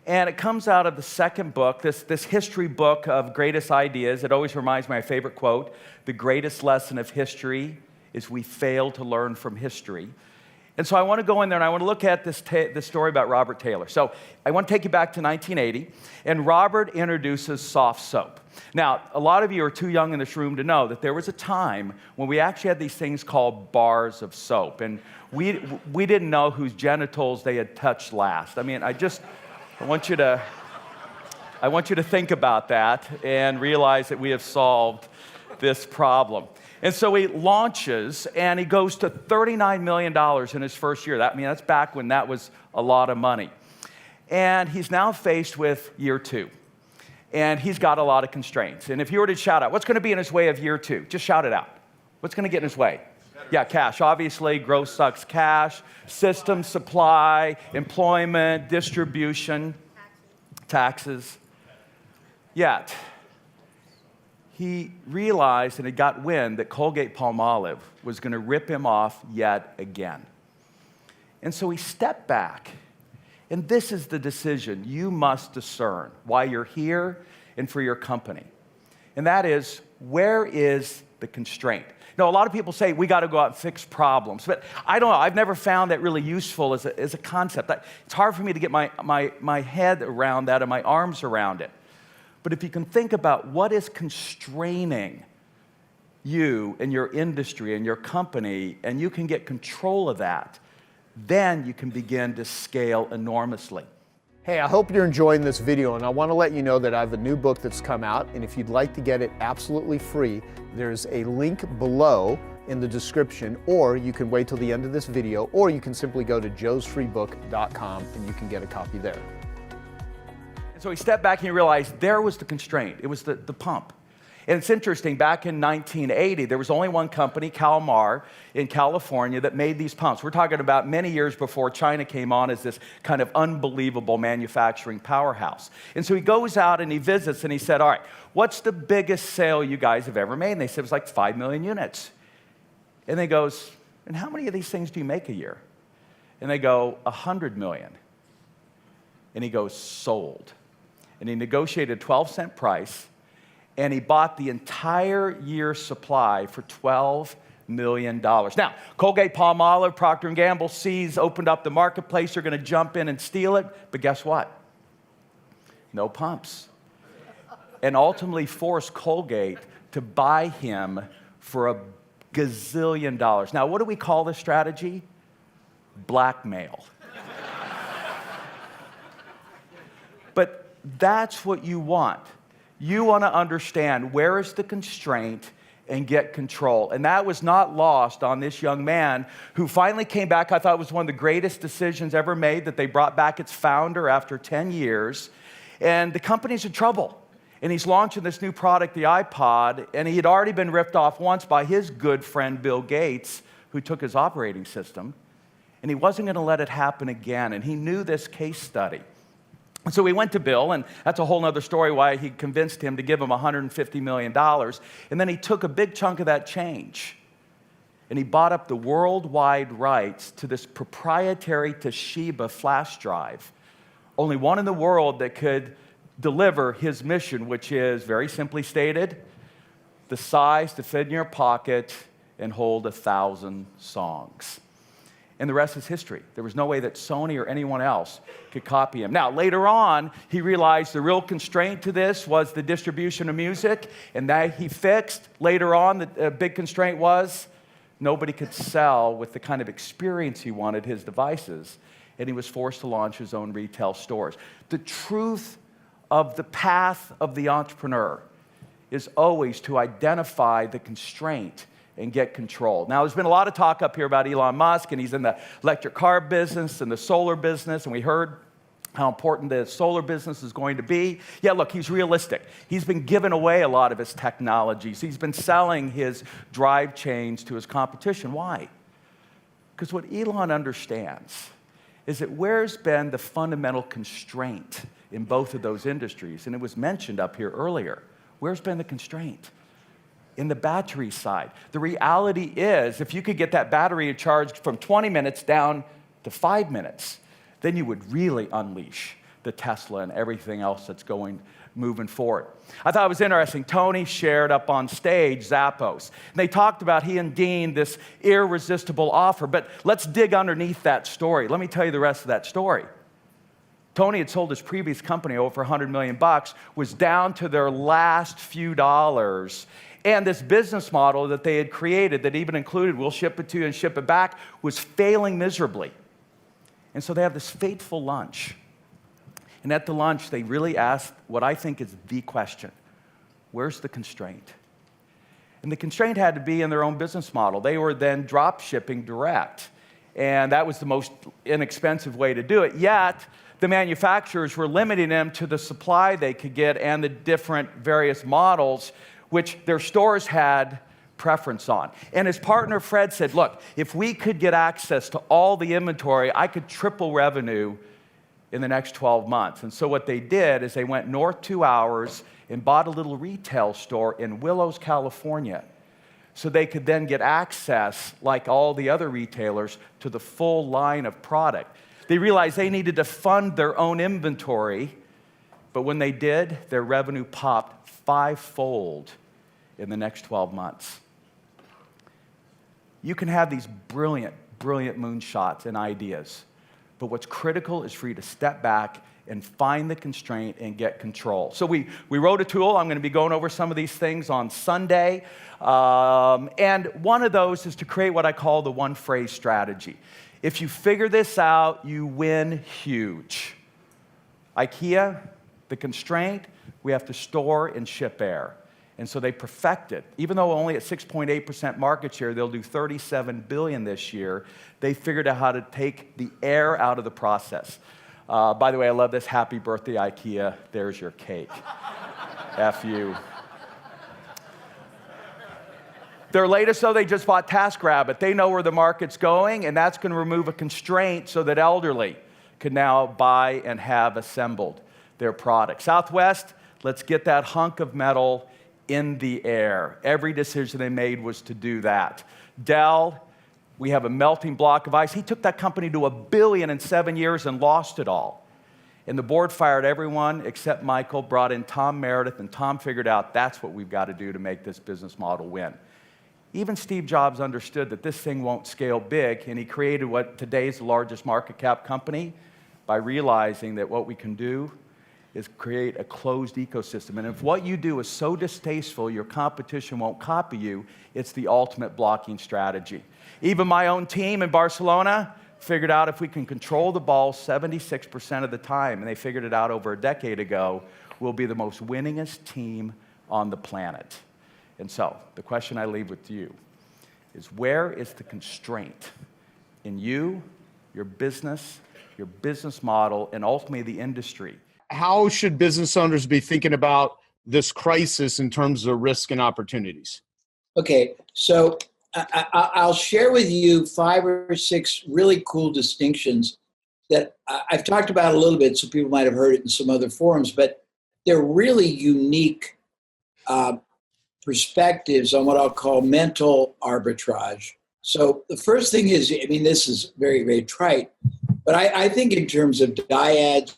And it comes out of the second book, this history book of greatest ideas. It always reminds me of my favorite quote, the greatest lesson of history is we fail to learn from history. And so I want to go in there and I want to look at this story about Robert Taylor. So I want to take you back to 1980, and Robert introduces soft soap. Now, a lot of you are too young in this room to know that there was a time when we actually had these things called bars of soap, and we didn't know whose genitals they had touched last. I mean, I want you to think about that and realize that we have solved this problem. And so he launches, and he goes to $39 million in his first year. That's back when that was a lot of money. And he's now faced with year two. And he's got a lot of constraints. And if you were to shout out, what's going to be in his way of year two? Just shout it out. What's going to get in his way? Yeah, cash. Obviously, growth sucks cash, system supply, employment, distribution, taxes. Yet, he realized and he got wind that Colgate-Palmolive was going to rip him off yet again. And so he stepped back, and this is the decision you must discern why you're here and for your company. And that is, where is the constraint? Now, a lot of people say we got to go out and fix problems, but I don't know. I've never found that really useful as a concept. It's hard for me to get my head around that and my arms around it. But if you can think about what is constraining you and your industry and your company, and you can get control of that, then you can begin to scale enormously. Hey, I hope you're enjoying this video, and I want to let you know that I have a new book that's come out, and if you'd like to get it absolutely free, there's a link below in the description, or you can wait till the end of this video, or you can simply go to joesfreebook.com and you can get a copy there. So he stepped back and he realized there was the constraint. It was the pump. And it's interesting, back in 1980, there was only one company, Kalmar, in California, that made these pumps. We're talking about many years before China came on as this kind of unbelievable manufacturing powerhouse. And so he goes out and he visits and he said, all right, what's the biggest sale you guys have ever made? And they said it was like 5 million units. And they goes, and how many of these things do you make a year? And they go, 100 million. And he goes, sold. And he negotiated a 12-cent price, and he bought the entire year's supply for $12 million. Now, Colgate-Palmolive, Procter & Gamble sees, opened up the marketplace, they're going to jump in and steal it, but guess what? No pumps. And ultimately forced Colgate to buy him for $1 gazillion. Now, what do we call this strategy? Blackmail. But that's what you want. You want to understand where is the constraint and get control. And that was not lost on this young man who finally came back. I thought it was one of the greatest decisions ever made, that they brought back its founder after 10 years. And the company's in trouble. And he's launching this new product, the iPod, and he had already been ripped off once by his good friend Bill Gates, who took his operating system. And he wasn't going to let it happen again. And he knew this case study. So we went to Bill, and that's a whole other story why he convinced him to give him $150 million. And then he took a big chunk of that change, and he bought up the worldwide rights to this proprietary Toshiba flash drive. Only one in the world that could deliver his mission, which is, very simply stated, the size to fit in your pocket and hold 1,000 songs. And the rest is history. There was no way that Sony or anyone else could copy him. Now, later on, he realized the real constraint to this was the distribution of music, and that he fixed. Later on, the big constraint was nobody could sell with the kind of experience he wanted his devices, and he was forced to launch his own retail stores. The truth of the path of the entrepreneur is always to identify the constraint and get control. Now, there's been a lot of talk up here about Elon Musk, and he's in the electric car business and the solar business, and we heard how important the solar business is going to be. Yeah, look, he's realistic. He's been giving away a lot of his technologies. He's been selling his drive chains to his competition. Why? Because what Elon understands is that where's been the fundamental constraint in both of those industries? And it was mentioned up here earlier. Where's been the constraint? In the battery side. The reality is, if you could get that battery charged from 20 minutes down to 5 minutes, then you would really unleash the Tesla and everything else that's going moving forward. I thought it was interesting. Tony shared up on stage Zappos. And they talked about he and Dean, this irresistible offer. But let's dig underneath that story. Let me tell you the rest of that story. Tony had sold his previous company over $100 million, was down to their last few dollars. And this business model that they had created that even included, we'll ship it to you and ship it back, was failing miserably. And so they have this fateful lunch. And at the lunch, they really asked what I think is the question: where's the constraint? And the constraint had to be in their own business model. They were then drop shipping direct. And that was the most inexpensive way to do it. Yet, the manufacturers were limiting them to the supply they could get and the different various models which their stores had preference on. And his partner, Fred, said, look, if we could get access to all the inventory, I could triple revenue in the next 12 months. And so what they did is they went north 2 hours and bought a little retail store in Willows, California, so they could then get access, like all the other retailers, to the full line of product. They realized they needed to fund their own inventory, but when they did, their revenue popped 5-fold in the next 12 months. You can have these brilliant, brilliant moonshots and ideas, but what's critical is for you to step back and find the constraint and get control. So we wrote a tool. I'm going to be going over some of these things on Sunday. And one of those is to create what I call the one-phrase strategy. If you figure this out, you win huge. IKEA, the constraint, we have to store and ship air. And so they perfected. Even though only at 6.8% market share, they'll do $37 billion this year, they figured out how to take the air out of the process. By the way, I love this. Happy birthday, IKEA. There's your cake. F you. Their latest, though, they just bought TaskRabbit. They know where the market's going, and that's going to remove a constraint so that elderly can now buy and have assembled their product. Southwest, let's get that hunk of metal in the air. Every decision they made was to do that. Dell, we have a melting block of ice. He took that company to $1 billion in 7 years and lost it all. And the board fired everyone except Michael, brought in Tom Meredith, and Tom figured out that's what we've got to do to make this business model win. Even Steve Jobs understood that this thing won't scale big, and he created what today's the largest market cap company by realizing that what we can do is create a closed ecosystem. And if what you do is so distasteful your competition won't copy you, it's the ultimate blocking strategy. Even my own team in Barcelona figured out if we can control the ball 76% of the time, and they figured it out over a decade ago, we'll be the most winningest team on the planet. And so the question I leave with you is, where is the constraint in you, your business model, and ultimately the industry? How should business owners be thinking about this crisis in terms of risk and opportunities? Okay, so I'll share with you 5 or 6 really cool distinctions that I've talked about a little bit, so people might have heard it in some other forums, but they're really unique perspectives on what I'll call mental arbitrage. So the first thing is, I mean, this is very, very trite, but I think in terms of dyads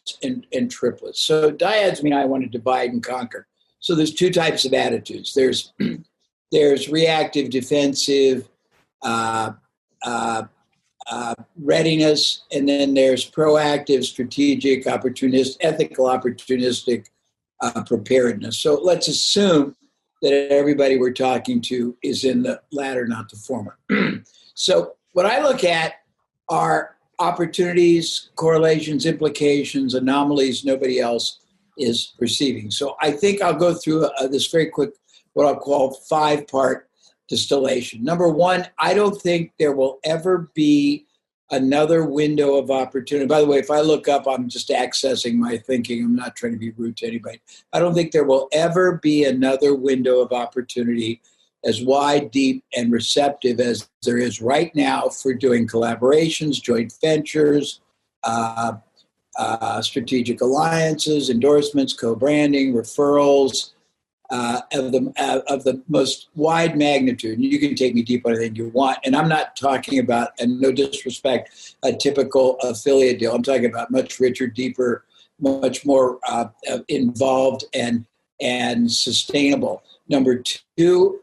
and triplets. So dyads mean I want to divide and conquer. So there's 2 types of attitudes. There's reactive, defensive, readiness, and then there's proactive, strategic, ethical, opportunistic preparedness. So let's assume that everybody we're talking to is in the latter, not the former. So what I look at are opportunities, correlations, implications, anomalies nobody else is perceiving. So I think I'll go through this very quick, what I'll call 5-part distillation. Number 1, I don't think there will ever be another window of opportunity. By the way, if I look up, I'm just accessing my thinking. I'm not trying to be rude to anybody. I don't think there will ever be another window of opportunity as wide, deep, and receptive as there is right now for doing collaborations, joint ventures, strategic alliances, endorsements, co-branding, referrals, of the most wide magnitude. And you can take me deep on anything you want. And I'm not talking about, and no disrespect, a typical affiliate deal. I'm talking about much richer, deeper, much more involved and sustainable. Number two,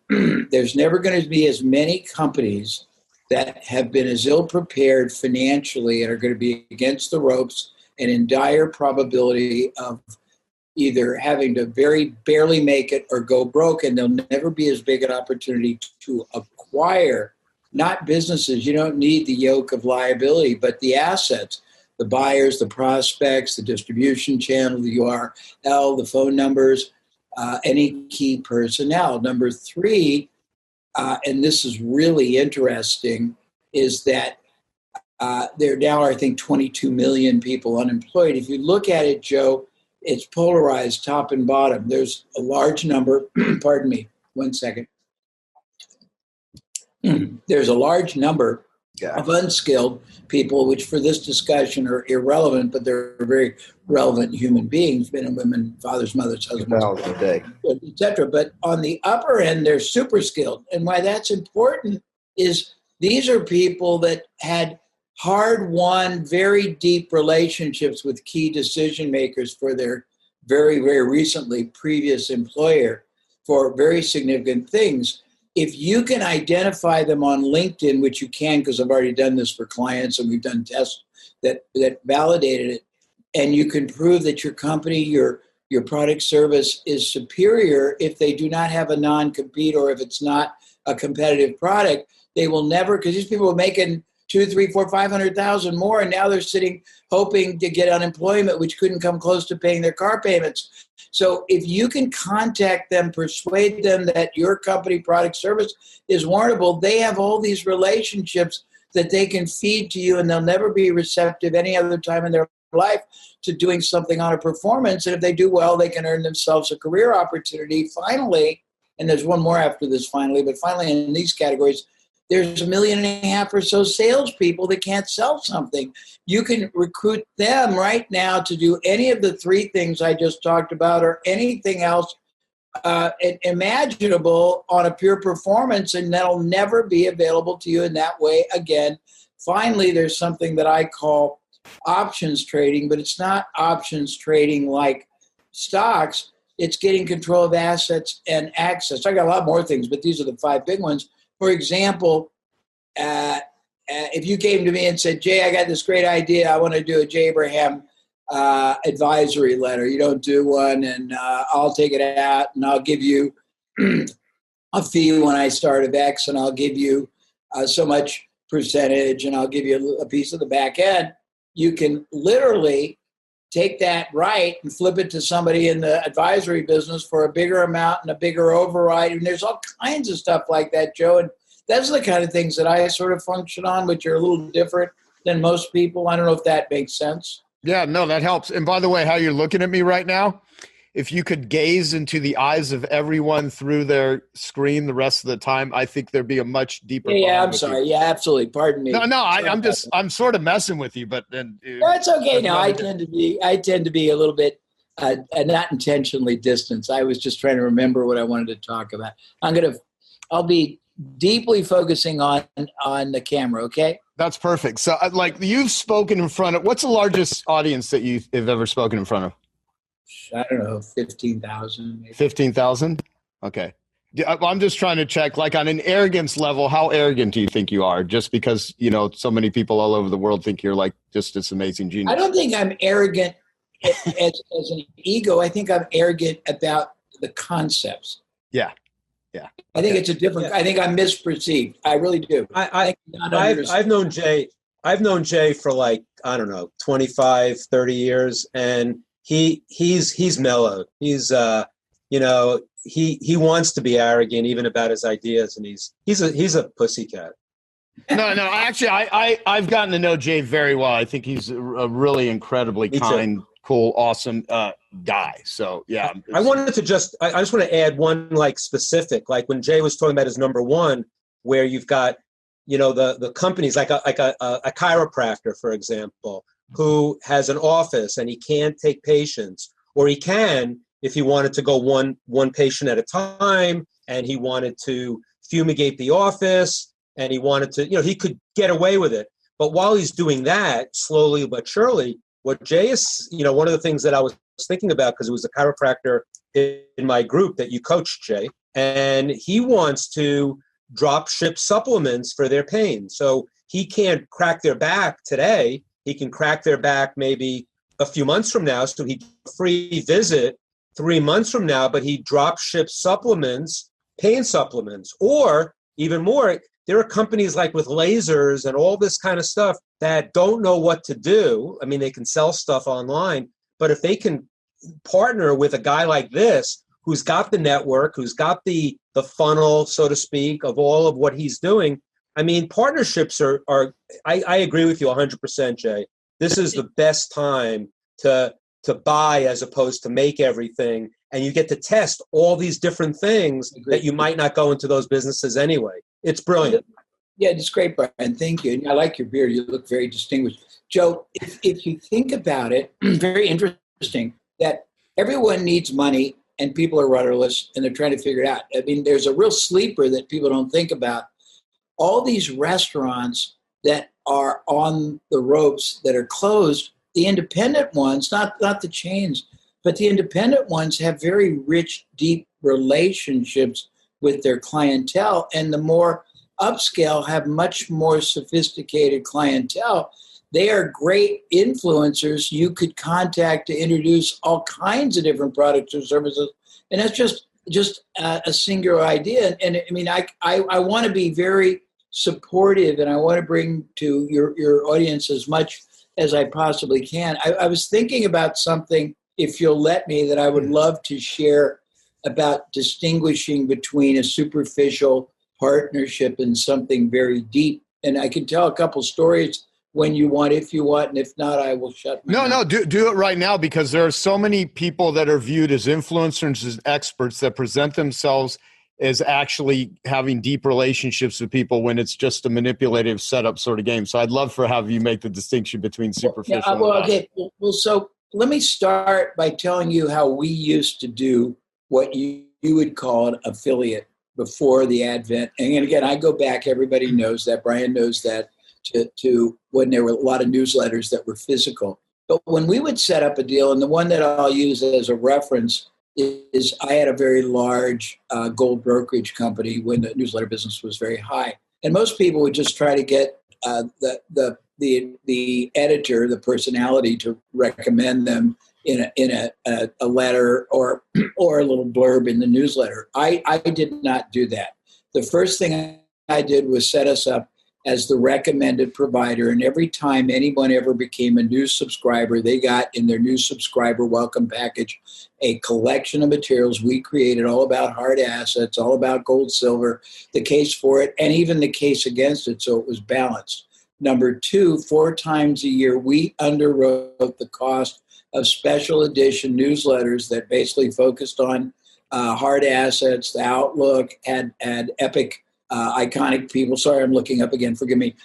there's never going to be as many companies that have been as ill prepared financially and are going to be against the ropes and in dire probability of either having to very barely make it or go broke, and there'll never be as big an opportunity to acquire, not businesses. You don't need the yoke of liability, but the assets, the buyers, the prospects, the distribution channel, the URL, the phone numbers, any key personnel. Number three, and this is really interesting, is that there now are, I think, 22 million people unemployed. If you look at it, Joe, it's polarized top and bottom. There's a large number, pardon me, 1 second. There's a large number of unskilled people, which for this discussion are irrelevant, but they're very relevant human beings, men and women, fathers, mothers, husbands, etc. But on the upper end, they're super skilled. And why that's important is these are people that had hard-won, very deep relationships with key decision makers for their very, very recently previous employer for very significant things. If you can identify them on LinkedIn, which you can because I've already done this for clients and we've done tests that validated it, and you can prove that your company, your product service is superior if they do not have a non-compete or if it's not a competitive product, they will never, because these people are making 2, 3, 4, 500,000 more, and now they're sitting hoping to get unemployment, which couldn't come close to paying their car payments. So if you can contact them, persuade them that your company, product, service is warrantable, they have all these relationships that they can feed to you, and they'll never be receptive any other time in their life to doing something on a performance. And if they do well, they can earn themselves a career opportunity. Finally, and there's one more after this finally, but finally in these categories, there's 1.5 million or so salespeople that can't sell something. You can recruit them right now to do any of the three things I just talked about or anything else imaginable on a pure performance, and that'll never be available to you in that way again. Finally, there's something that I call options trading, but it's not options trading like stocks. It's getting control of assets and access. I got a lot more things, but these are the 5 big ones. For example, if you came to me and said, Jay, I got this great idea. I want to do a J. Abraham advisory letter. You don't do one, and I'll take it out, and I'll give you a fee when I start of X, and I'll give you so much percentage, and I'll give you a piece of the back end. You can literally take that right and flip it to somebody in the advisory business for a bigger amount and a bigger override. And there's all kinds of stuff like that, Joe. And that's the kind of things that I sort of function on, which are a little different than most people. I don't know if that makes sense. Yeah, no, that helps. And by the way, how you're looking at me right now, if you could gaze into the eyes of everyone through their screen the rest of the time, I think there'd be a much deeper. Yeah, I'm sorry. You. Yeah, absolutely. Pardon me. No, I'm sort of messing with you, but then. That's okay. No, I tend to be a little bit not intentionally distanced. I was just trying to remember what I wanted to talk about. I'll be deeply focusing on the camera. Okay. That's perfect. So, like, you've spoken in front of. What's the largest audience that you have ever spoken in front of? I don't know, 15,000. 15,000? Okay. I'm just trying to check, like, on an arrogance level, how arrogant do you think you are? Just because, so many people all over the world think you're like just this amazing genius. I don't think I'm arrogant as an ego. I think I'm arrogant about the concepts. Yeah. I think it's a different. I think I'm misperceived. I really do. I've known Jay. I've known Jay for like, I don't know, 25, 30 years, and he's mellowed. He's he wants to be arrogant even about his ideas, and he's a pussycat. No, actually I've gotten to know Jay very well. I think he's a really incredibly kind, cool, awesome guy. So yeah. I just want to add one like specific, like when Jay was talking about his number one, where you've got, the companies like a chiropractor, for example, who has an office and he can't take patients, or he can if he wanted to go one patient at a time, and he wanted to fumigate the office, and he wanted to, he could get away with it. But while he's doing that, slowly but surely, what Jay is, one of the things that I was thinking about, because it was a chiropractor in my group that you coached, Jay, and he wants to drop ship supplements for their pain. So he can't crack their back today. He can crack their back maybe a few months from now. So he free visit 3 months from now, but he drop ship supplements, pain supplements, or even more. There are companies like with lasers and all this kind of stuff that don't know what to do. I mean, they can sell stuff online, but if they can partner with a guy like this, who's got the network, who's got the funnel, so to speak, of all of what he's doing, I mean, partnerships are I agree with you 100%, Jay. This is the best time to buy as opposed to make everything. And you get to test all these different things that you might not go into those businesses anyway. It's brilliant. Yeah, it's great, Brian. Thank you. And I like your beard. You look very distinguished. Joe, if you think about it, very interesting that everyone needs money and people are rudderless and they're trying to figure it out. I mean, there's a real sleeper that people don't think about. All these restaurants that are on the ropes that are closed, the independent ones, not the chains, but the independent ones have very rich, deep relationships with their clientele. And the more upscale have much more sophisticated clientele. They are great influencers you could contact to introduce all kinds of different products or services. And that's just a singular idea. And I mean, I want to be very supportive, and I want to bring to your audience as much as I possibly can. I was thinking about something, if you'll let me, that I would love to share about distinguishing between a superficial partnership and something very deep. And I can tell a couple stories when you want, if you want, and if not, I will shut my mouth. Do it right now, because there are so many people that are viewed as influencers, as experts, that present themselves as actually having deep relationships with people when it's just a manipulative setup sort of game. So I'd love for have you make the distinction between superficial and not. Okay. Well, so let me start by telling you how we used to do what you would call an affiliate before the advent. And again, I go back, everybody knows that, Brian knows that, to when there were a lot of newsletters that were physical. But when we would set up a deal, and the one that I'll use as a reference is I had a very large gold brokerage company when the newsletter business was very high. And most people would just try to get the editor, the personality, to recommend them in a letter or a little blurb in the newsletter. I did not do that. The first thing I did was set us up as the recommended provider. And every time anyone ever became a new subscriber, they got in their new subscriber welcome package a collection of materials we created all about hard assets, all about gold, silver, the case for it, and even the case against it, so it was balanced. Number two, 4 times a year, we underwrote the cost of special edition newsletters that basically focused on hard assets. The Outlook had epic, iconic people. Sorry, I'm looking up again. Forgive me.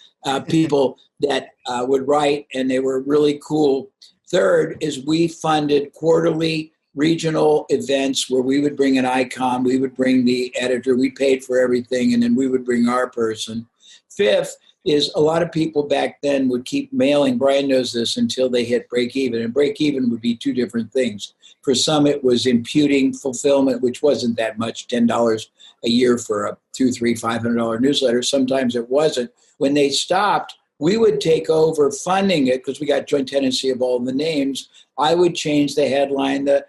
People that would write, and they were really cool. Third is we funded quarterly regional events where we would bring an icon, we would bring the editor, we paid for everything, and then we would bring our person. Fifth is a lot of people back then would keep mailing, Brian knows this, until they hit break even. And break even would be 2 different things. For some, it was imputing fulfillment, which wasn't that much, $10 a year for a $200, $300, $500 newsletter. Sometimes it wasn't. When they stopped, we would take over funding it because we got joint tenancy of all the names. I would change the headline, the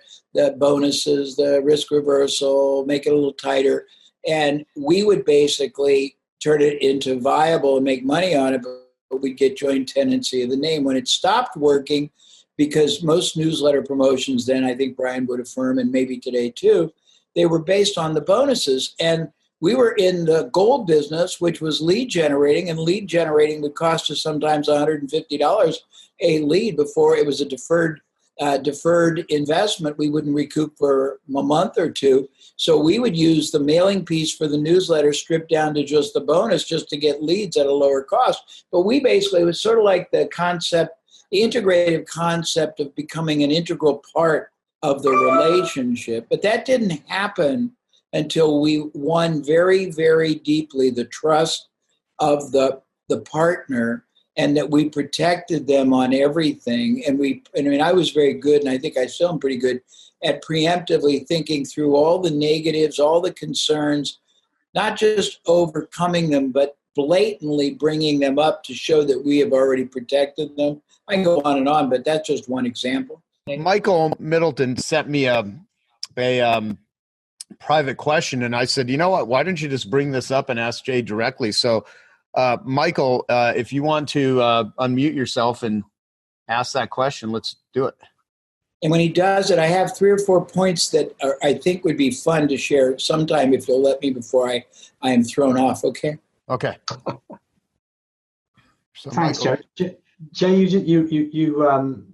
bonuses, the risk reversal, make it a little tighter. And we would basically turn it into viable and make money on it, but we'd get joint tenancy of the name. When it stopped working, because most newsletter promotions then, I think Brian would affirm, and maybe today too, they were based on the bonuses. And we were in the gold business, which was lead generating, and lead generating would cost us sometimes $150 a lead before it was a deferred investment we wouldn't recoup for a month or two. So we would use the mailing piece for the newsletter stripped down to just the bonus just to get leads at a lower cost. But we basically, it was sort of like the concept, the integrative concept of becoming an integral part of the relationship. But that didn't happen until we won very, very deeply the trust of the partner. and that we protected them on everything. And I was very good, and I think I still am pretty good at preemptively thinking through all the negatives, all the concerns, not just overcoming them, but blatantly bringing them up to show that we have already protected them. I can go on, but that's just one example. Michael Middleton sent me a private question, and I said, you know what? Why don't you just bring this up and ask Jay directly? So, Michael, if you want to unmute yourself and ask that question, let's do it. And when he does it, I have 3 or 4 points that I think would be fun to share sometime if you'll let me before I am thrown off. Okay. Okay. So Thanks, Michael. Joe. Jay, you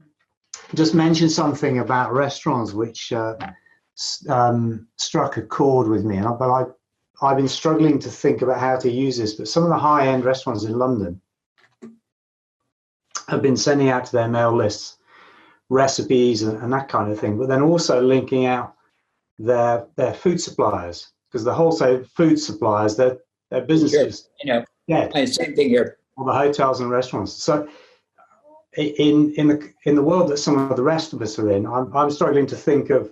just mentioned something about restaurants, which struck a chord with me. But I've been struggling to think about how to use this. But some of the high-end restaurants in London have been sending out to their mail lists recipes and that kind of thing, but then also linking out their food suppliers, because the wholesale food suppliers, their businesses. Sure. Yeah, same thing here. All the hotels and restaurants. So in the world that some of the rest of us are in, I'm struggling to think of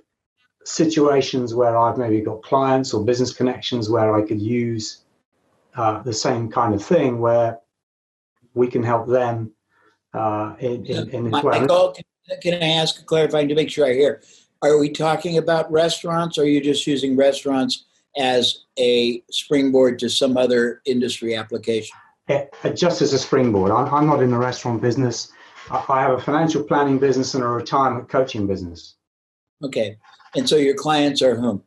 situations where I've maybe got clients or business connections where I could use the same kind of thing, where we can help them in this way. Michael, can I ask a clarifying to make sure I hear? Are we talking about restaurants, or are you just using restaurants as a springboard to some other industry application? Just as a springboard. I'm not in the restaurant business. I have a financial planning business and a retirement coaching business. Okay. And so your clients are whom?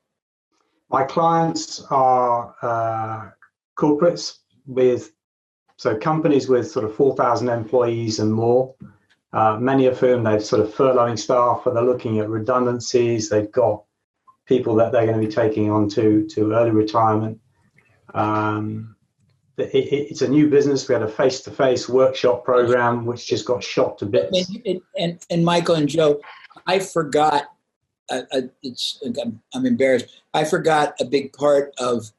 My clients are corporates companies with sort of 4,000 employees and more. Many of whom they've sort of furloughing staff, but they're looking at redundancies. They've got people that they're going to be taking on to early retirement. It's a new business. We had a face-to-face workshop program, which just got shot to bits. And Michael and Joe, I forgot. I'm embarrassed. I forgot a big part of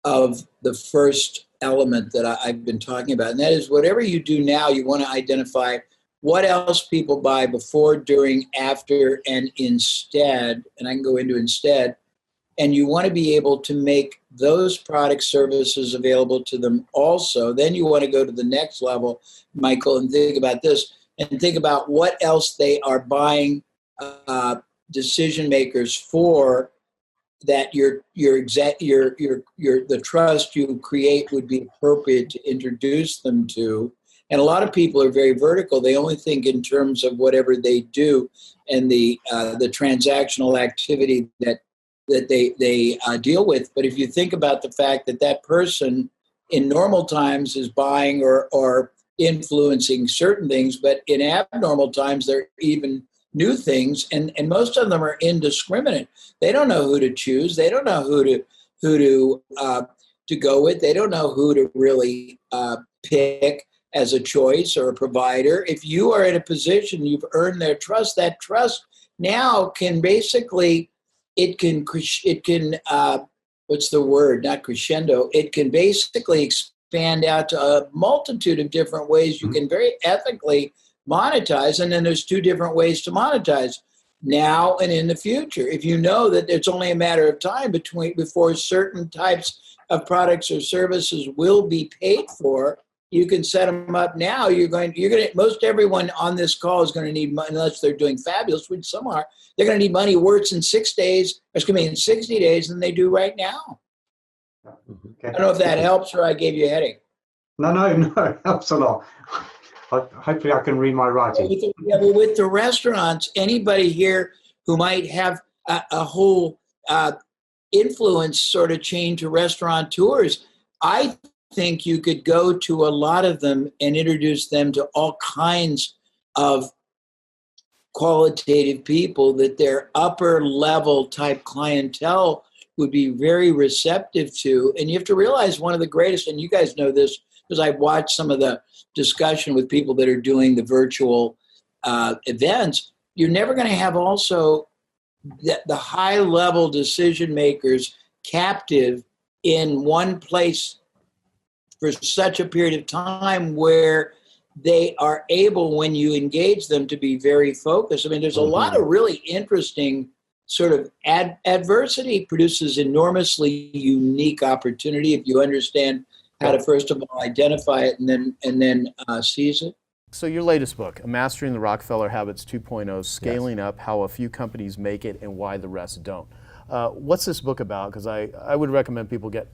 the first element that I've been talking about, and that is whatever you do now, you want to identify what else people buy before, during, after, and instead, and I can go into instead, and you want to be able to make those product services available to them also. Then you want to go to the next level, Michael, and think about this, and think about what else they are buying decision makers for, that the trust you create would be appropriate to introduce them to. And a lot of people are very vertical. They only think in terms of whatever they do and the transactional activity that they deal with. But if you think about the fact that that person in normal times is buying or influencing certain things, but in abnormal times they're even new things, and most of them are indiscriminate. They don't know who to choose. They don't know who to go with. They don't know who to really pick as a choice or a provider. If you are in a position, you've earned their trust. That trust now can basically, it can what's the word? Not crescendo. It can basically expand out to a multitude of different ways you can very ethically monetize. And then there's 2 different ways to monetize, now and in the future. If you know that it's only a matter of time before certain types of products or services will be paid for, you can set them up now. Most everyone on this call is going to need money, unless they're doing fabulous, which some are. They're going to need money worse in 60 days than they do right now. Okay. I don't know if that helps or I gave you a headache. No, it helps a lot. Hopefully I can read my writing. With the restaurants, anybody here who might have a whole influence sort of chain to restaurateurs, I think you could go to a lot of them and introduce them to all kinds of qualitative people that their upper level type clientele would be very receptive to. And you have to realize one of the greatest, and you guys know this because I've watched some of the discussion with people that are doing the virtual events, you're never going to have also the high level decision makers captive in one place for such a period of time, where they are able, when you engage them, to be very focused. I mean, there's a lot of really interesting sort of adversity produces enormously unique opportunity if you understand how to first of all identify it and then seize it. So your latest book, Mastering the Rockefeller Habits 2.0, Scaling Up, How a Few Companies Make It and Why the Rest Don't. What's this book about? Because I would recommend people get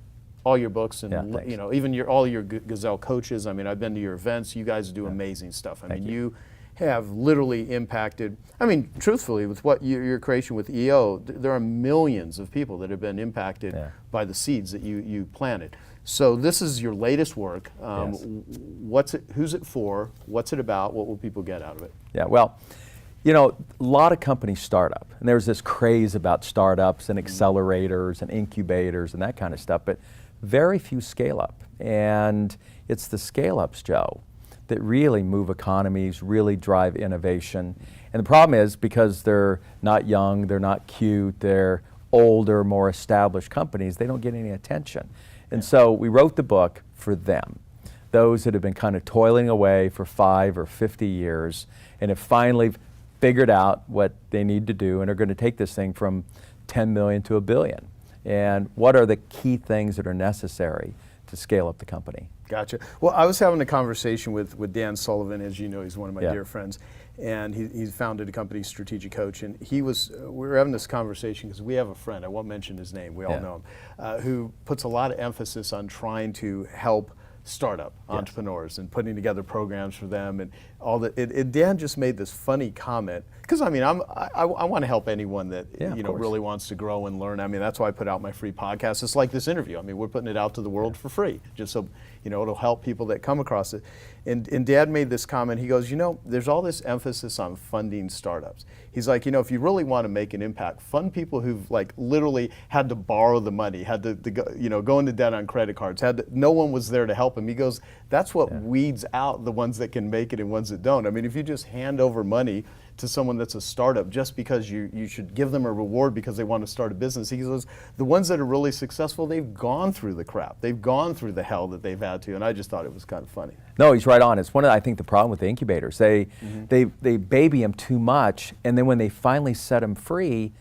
all your books and you know, even all your Gazelle coaches. I mean, I've been to your events. You guys do amazing stuff. I mean, you have literally impacted, I mean, truthfully, with what your creation with EO, there are millions of people that have been impacted by the seeds that you planted. So this is your latest work. Who's it for? What's it about? What will people get out of it? Yeah, well, you know, a lot of companies start up, and there's this craze about startups and accelerators and incubators and that kind of stuff, but very few scale up. And it's the scale ups, Joe, that really move economies, really drive innovation. And the problem is, because they're not young, they're not cute, they're older, more established companies, they don't get any attention. And so we wrote the book for them, those that have been kind of toiling away for 5 or 50 years and have finally figured out what they need to do and are going to take this thing from 10 million to 1 billion. And what are the key things that are necessary to scale up the company? Gotcha. Well, I was having a conversation with Dan Sullivan, as you know, he's one of my dear friends, and he's founded a company, Strategic Coach, and we were having this conversation because we have a friend, I won't mention his name, we all know him, who puts a lot of emphasis on trying to help startup entrepreneurs and putting together programs for them and all that. Dan just made this funny comment, because I mean, I want to help anyone that really wants to grow and learn. I mean, that's why I put out my free podcast. It's like this interview. I mean, we're putting it out to the world for free, just so it'll help people that come across it. And Dad made this comment. He goes, there's all this emphasis on funding startups. He's like, if you really want to make an impact, fund people who've like literally had to borrow the money, had to go into debt on credit cards, no one was there to help him. He goes, that's what weeds out the ones that can make it and ones that don't. I mean, if you just hand over money to someone that's a startup just because you should give them a reward because they want to start a business. He goes, the ones that are really successful, they've gone through the crap. They've gone through the hell that they've had to, and I just thought it was kind of funny. No, he's right on. It's one of, I think, the problem with the incubators. They baby them too much, and then when they finally set them free,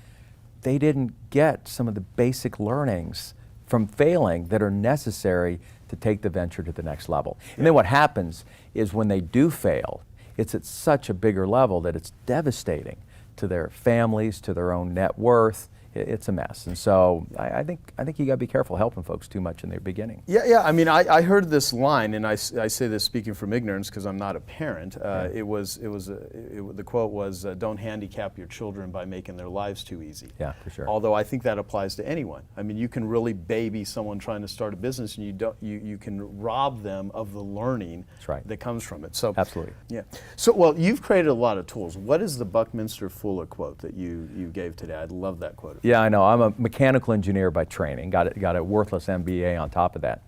they didn't get some of the basic learnings from failing that are necessary to take the venture to the next level. And then what happens is when they do fail, it's at such a bigger level that it's devastating to their families, to their own net worth. It's a mess. And so I think you got to be careful helping folks too much in their beginning. Yeah. I mean, I heard this line, and I say this speaking from ignorance because I'm not a parent. The quote was, "Don't handicap your children by making their lives too easy." Yeah, for sure. Although I think that applies to anyone. I mean, you can really baby someone trying to start a business, and you can rob them of the learning that comes from it. So absolutely. Yeah. So well, you've created a lot of tools. What is the Buckminster Fuller quote that you gave today? I love that quote. Yeah, I know. I'm a mechanical engineer by training. Got a worthless MBA on top of that.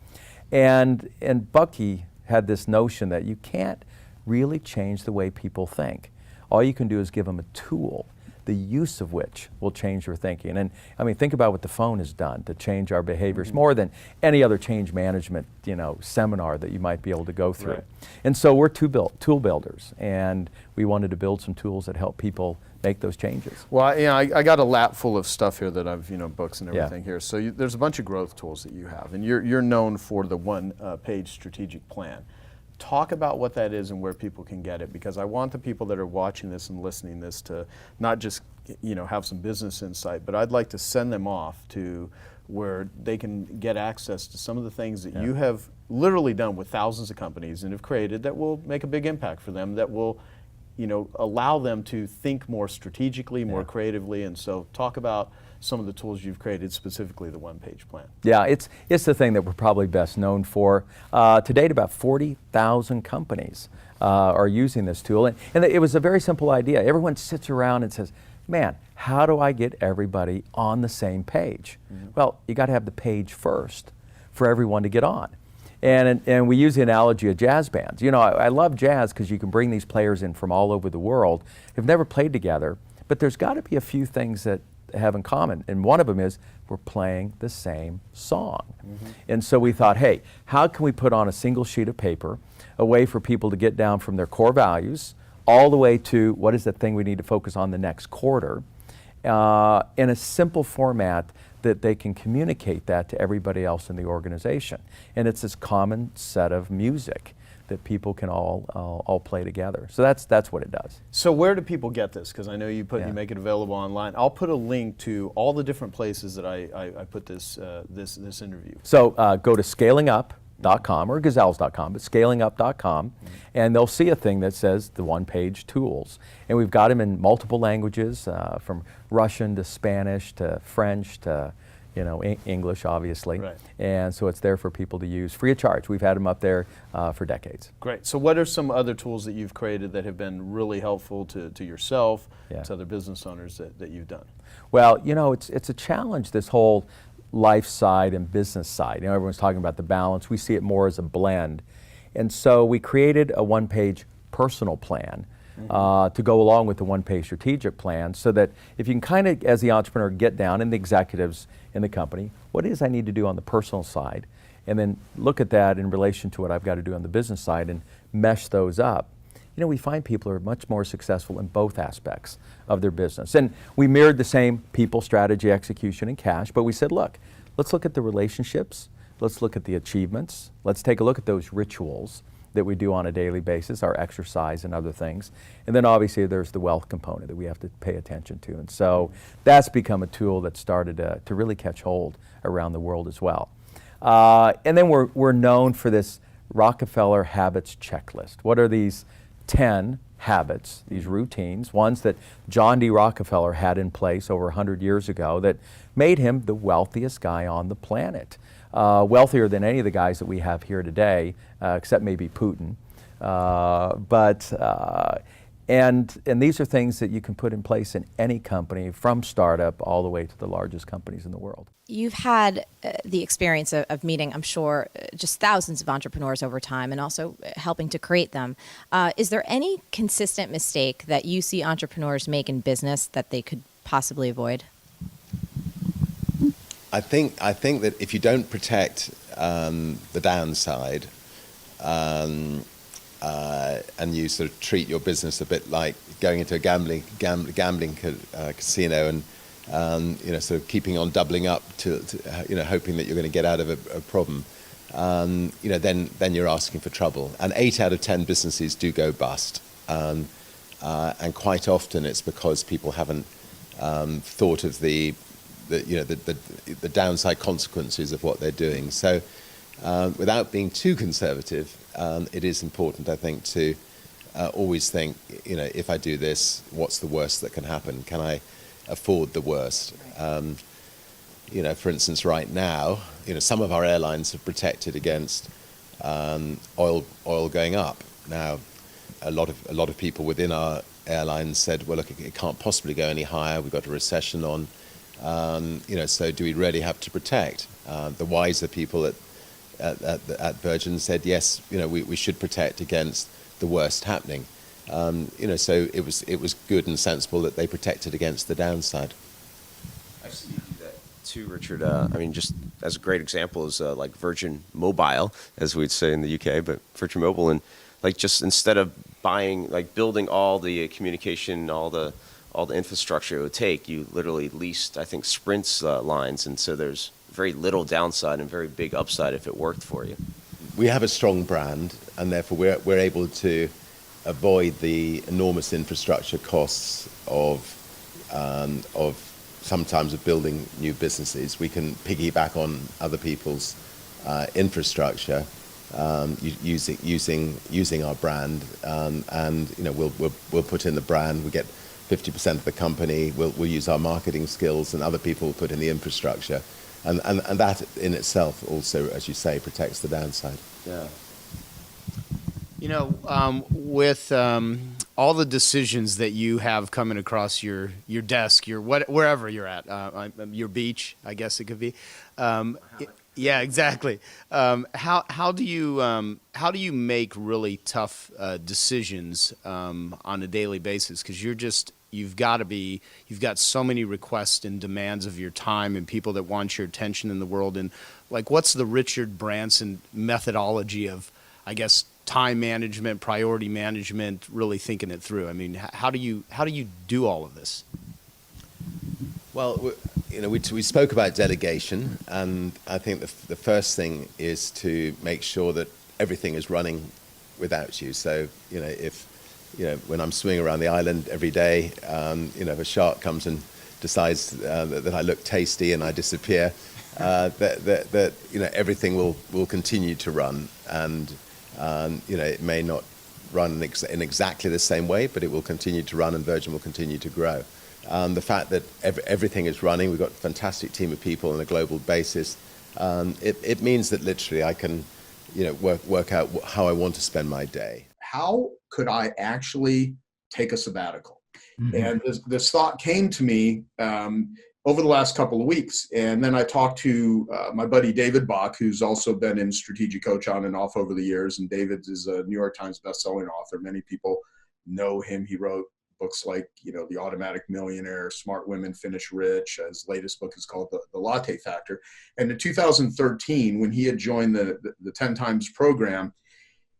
And Bucky had this notion that you can't really change the way people think. All you can do is give them a tool, the use of which will change your thinking. And I mean, think about what the phone has done to change our behaviors more than any other change management, seminar that you might be able to go through. Right. And so we're tool builders, and we wanted to build some tools that help people make those changes. Well, I got a lap full of stuff here that I've, books and everything here. So there's a bunch of growth tools that you have, and you're known for the one-page strategic plan. Talk about what that is and where people can get it, because I want the people that are watching this and listening this to not just have some business insight, but I'd like to send them off to where they can get access to some of the things that you have literally done with thousands of companies and have created that will make a big impact for them, that will allow them to think more strategically, more creatively. And so talk about some of the tools you've created, specifically the one-page plan. Yeah, it's the thing that we're probably best known for. To date, about 40,000 companies are using this tool. And it was a very simple idea. Everyone sits around and says, man, how do I get everybody on the same page? Well, you got to have the page first for everyone to get on. And we use the analogy of jazz bands. I love jazz because you can bring these players in from all over the world who've never played together, but there's got to be a few things that have in common, and one of them is we're playing the same song. And so we thought, hey, how can we put on a single sheet of paper a way for people to get down from their core values all the way to what is the thing we need to focus on the next quarter in a simple format that they can communicate that to everybody else in the organization. And it's this common set of music that people can all play together. So that's what it does. So where do people get this? Because I know you Yeah. you make it available online. I'll put a link to all the different places that I put this interview. So go to scalingup.com or gazelles.com, but scalingup.com, and they'll see a thing that says the one-page tools. And we've got them in multiple languages, from Russian to Spanish to French to English, obviously. Right. And so it's there for people to use free of charge. We've had them up there for decades. Great. So what are some other tools that you've created that have been really helpful to yourself, Yeah. to other business owners that you've done? Well, it's a challenge, this whole life side and business side. Everyone's talking about the balance. We see it more as a blend. And so we created a one-page personal plan to go along with the one-page strategic plan, so that if you can kind of, as the entrepreneur, get down, and the executives in the company, what it is I need to do on the personal side, and then look at that in relation to what I've got to do on the business side and mesh those up. We find people are much more successful in both aspects of their business. And we mirrored the same people, strategy, execution, and cash, but we said, look, let's look at the relationships, let's look at the achievements, let's take a look at those rituals that we do on a daily basis, our exercise and other things. And then obviously there's the wealth component that we have to pay attention to. And so that's become a tool that started to really catch hold around the world as well. And then we're known for this Rockefeller habits checklist. What are these 10 habits, these routines, ones that John D. Rockefeller had in place over 100 years ago that made him the wealthiest guy on the planet? Wealthier than any of the guys that we have here today, except maybe Putin. And these are things that you can put in place in any company, from startup all the way to the largest companies in the world. You've had the experience of meeting, I'm sure, just thousands of entrepreneurs over time, and also helping to create them. Is there any consistent mistake that you see entrepreneurs make in business that they could possibly avoid? I think that if you don't protect the downside, and you sort of treat your business a bit like going into a gambling casino, and sort of keeping on doubling up to hoping that you're going to get out of a problem, then you're asking for trouble. And 8 out of 10 businesses do go bust, and quite often it's because people haven't thought of the downside consequences of what they're doing. So without being too conservative, it is important, I think, to always think, if I do this, what's the worst that can happen? Can I afford the worst? For instance, right now, some of our airlines have protected against oil going up. Now, a lot of people within our airlines said, well, look, it can't possibly go any higher. We've got a recession on. So do we really have to protect? The wiser people at Virgin said, yes, we should protect against the worst happening. So it was good and sensible that they protected against the downside. I've seen you do that too, Richard. Just as a great example is like Virgin Mobile, as we'd say in the UK, but Virgin Mobile, and just instead of building all the communication, all the infrastructure it would take, you literally leased, I think, Sprint's lines, and so there's very little downside and very big upside if it worked for you. We have a strong brand, and therefore we're able to avoid the enormous infrastructure costs of sometimes of building new businesses. We can piggyback on other people's infrastructure using our brand, and we'll put in the brand. We get 50% of the company. We'll use our marketing skills, and other people will put in the infrastructure, and that in itself also, as you say, protects the downside. Yeah. With all the decisions that you have coming across your desk, wherever you're at, your beach, I guess it could be. Yeah, exactly. How do you make really tough decisions on a daily basis? Because you've got so many requests and demands of your time and people that want your attention in the world. And like, what's the Richard Branson methodology of, I guess, time management, priority management, really thinking it through? I mean, how do you do all of this? Well, we spoke about delegation, and I think the first thing is to make sure that everything is running without you. So, if when I'm swimming around the island every day, if a shark comes and decides that I look tasty and I disappear, that everything will continue to run, and it may not run in exactly the same way, but it will continue to run, and Virgin will continue to grow. The fact that everything is running, we've got a fantastic team of people on a global basis. It means that literally I can, work out how I want to spend my day. How could I actually take a sabbatical? And this thought came to me over the last couple of weeks. And then I talked to my buddy David Bach, who's also been in Strategic Coach on and off over the years. And David is a New York Times bestselling author. Many people know him. He wrote books like, The Automatic Millionaire, Smart Women Finish Rich. His latest book is called The Latte Factor. And in 2013, when he had joined the 10 Times program,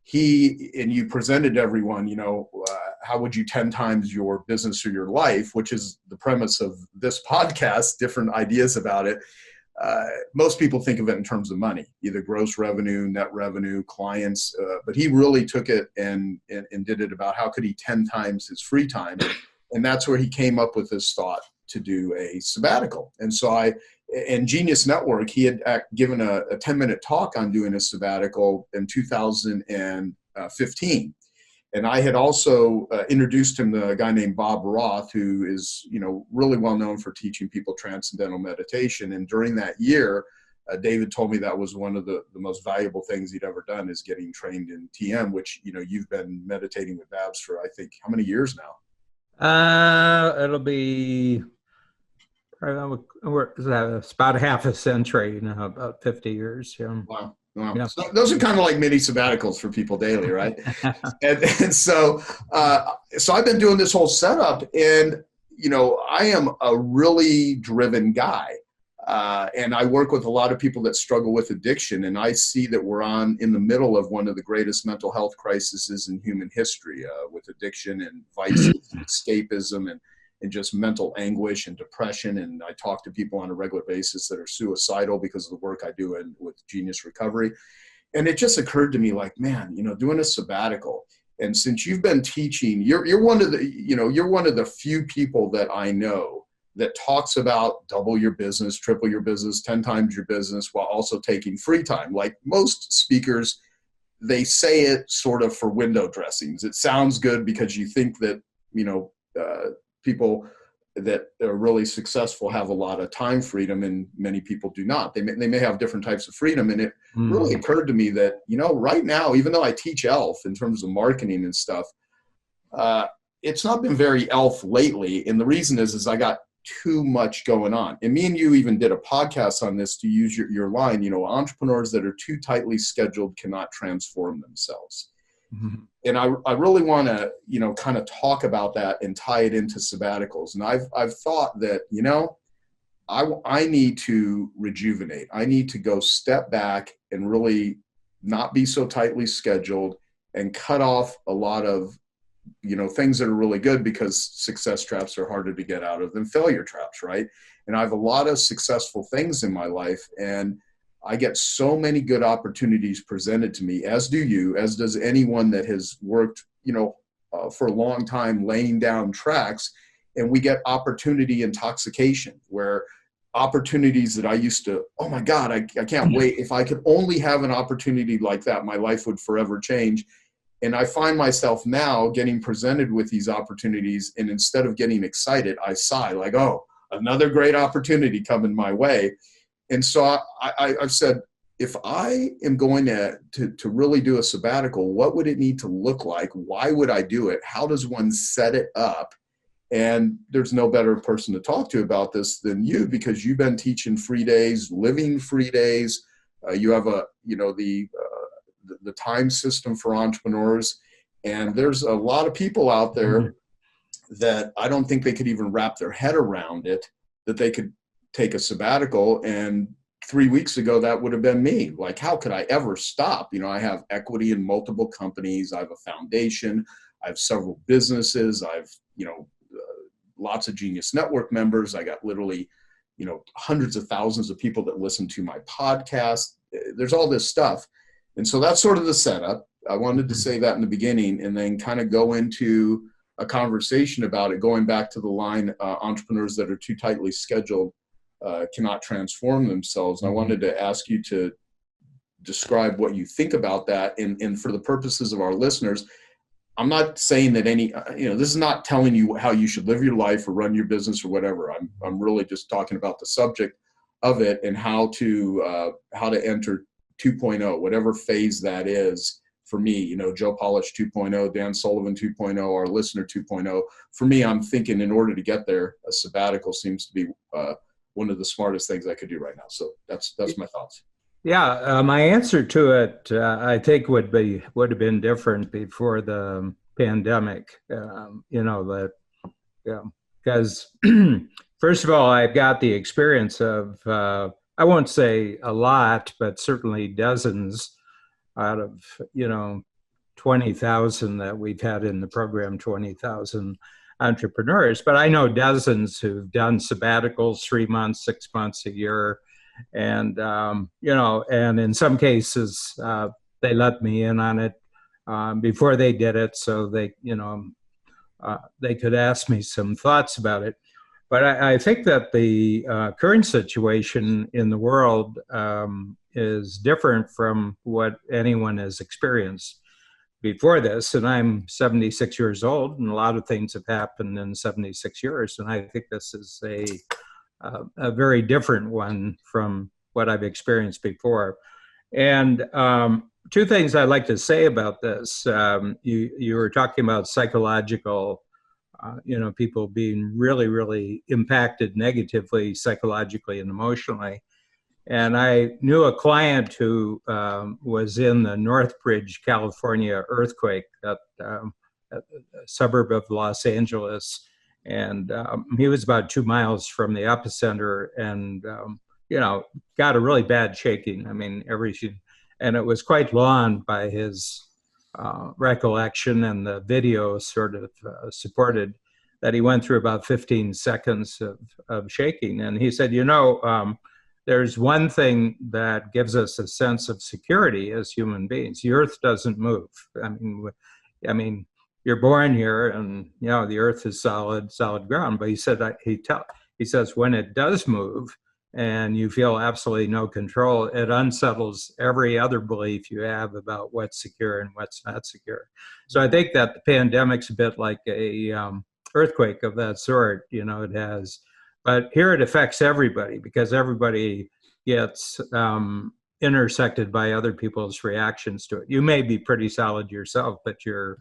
you presented everyone, how would you 10 times your business or your life, which is the premise of this podcast, different ideas about it. Most people think of it in terms of money, either gross revenue, net revenue, clients, but he really took it and did it about how could he 10 times his free time. And that's where he came up with this thought to do a sabbatical. And so in Genius Network, he had given a 10-minute talk on doing a sabbatical in 2015. And I had also introduced him to a guy named Bob Roth, who is, really well known for teaching people transcendental meditation. And during that year, David told me that was one of the most valuable things he'd ever done, is getting trained in TM, which, you've been meditating with Babs for, I think, how many years now? It'll be, it's about half a century, about 50 years. Yeah. Wow. Wow. So those are kind of like mini sabbaticals for people daily, right? and so I've been doing this whole setup, and I am a really driven guy, and I work with a lot of people that struggle with addiction, and I see that we're in the middle of one of the greatest mental health crises in human history, with addiction and vices and escapism and just mental anguish and depression. And I talk to people on a regular basis that are suicidal because of the work I do with Genius Recovery. And it just occurred to me, like, man, doing a sabbatical. And since you've been teaching, you're one of the few people that I know that talks about double your business, triple your business, 10 times your business, while also taking free time. Like most speakers, they say it sort of for window dressings. It sounds good because you think that, people that are really successful have a lot of time freedom, and many people do not. They may have different types of freedom. And it really occurred to me that, right now, even though I teach ELF in terms of marketing and stuff, it's not been very ELF lately. And the reason is I got too much going on. And me and you even did a podcast on this, to use your line, entrepreneurs that are too tightly scheduled cannot transform themselves. Mm-hmm. And I really want to, kind of talk about that and tie it into sabbaticals. And I've thought that, I need to rejuvenate. I need to go step back and really not be so tightly scheduled and cut off a lot of, things that are really good, because success traps are harder to get out of than failure traps, right? And I have a lot of successful things in my life, and I get so many good opportunities presented to me, as do you, as does anyone that has worked, for a long time laying down tracks. And we get opportunity intoxication, where opportunities that I used to, oh my God, I can't wait. If I could only have an opportunity like that, my life would forever change. And I find myself now getting presented with these opportunities, and instead of getting excited, I sigh, like, oh, another great opportunity coming my way. And so I've said, if I am going to really do a sabbatical, what would it need to look like? Why would I do it? How does one set it up? And there's no better person to talk to about this than you, because you've been teaching free days, living free days. You have the time system for entrepreneurs. And there's a lot of people out there that I don't think they could even wrap their head around it, that they could take a sabbatical. And 3 weeks ago, that would have been me. Like, how could I ever stop? You know, I have equity in multiple companies. I have a foundation. I have several businesses. I've, you know, lots of Genius Network members. I got literally, you know, hundreds of thousands of people that listen to my podcast. There's all this stuff. And so that's sort of the setup. I wanted to say that in the beginning and then kind of go into a conversation about it, going back to the line, entrepreneurs that are too tightly scheduled cannot transform themselves. And I wanted to ask you to describe what you think about that. And for the purposes of our listeners, I'm not saying that any, you know, this is not telling you how you should live your life or run your business or whatever. I'm really just talking about the subject of it and how to enter 2.0, whatever phase that is for me. You know, Joe Polish 2.0, Dan Sullivan 2.0, our listener 2.0. For me, I'm thinking in order to get there, a sabbatical seems to be one of the smartest things I could do right now. So that's my thoughts. Yeah, my answer to it, I think would have been different before the pandemic. You know, that, yeah, because first of all, I've got the experience of, I won't say a lot, but certainly dozens out of, you know, 20,000 that we've had in the program, 20,000 entrepreneurs. But I know dozens who've done sabbaticals, 3 months, 6 months, a year. And, you know, and in some cases, they let me in on it before they did it. So they, you know, they could ask me some thoughts about it. But I think that the current situation in the world is different from what anyone has experienced before this. And I'm 76 years old, and a lot of things have happened in 76 years. And I think this is a very different one from what I've experienced before. And two things I'd like to say about this. You were talking about psychological, you know, people being really, really impacted negatively, psychologically and emotionally. And I knew a client who was in the Northbridge, California earthquake at a suburb of Los Angeles. And he was about 2 miles from the epicenter and, you know, got a really bad shaking. I mean, everything. And it was quite long by his recollection, and the video sort of supported that he went through about 15 seconds of shaking. And he said, you know, there's one thing that gives us a sense of security as human beings. The earth doesn't move. I mean, you're born here, and you know the earth is solid ground. But he said he says when it does move, and you feel absolutely no control, it unsettles every other belief you have about what's secure and what's not secure. So I think that the pandemic's a bit like a earthquake of that sort. You know, it has, but here it affects everybody because everybody gets intersected by other people's reactions to it. You may be pretty solid yourself, but you're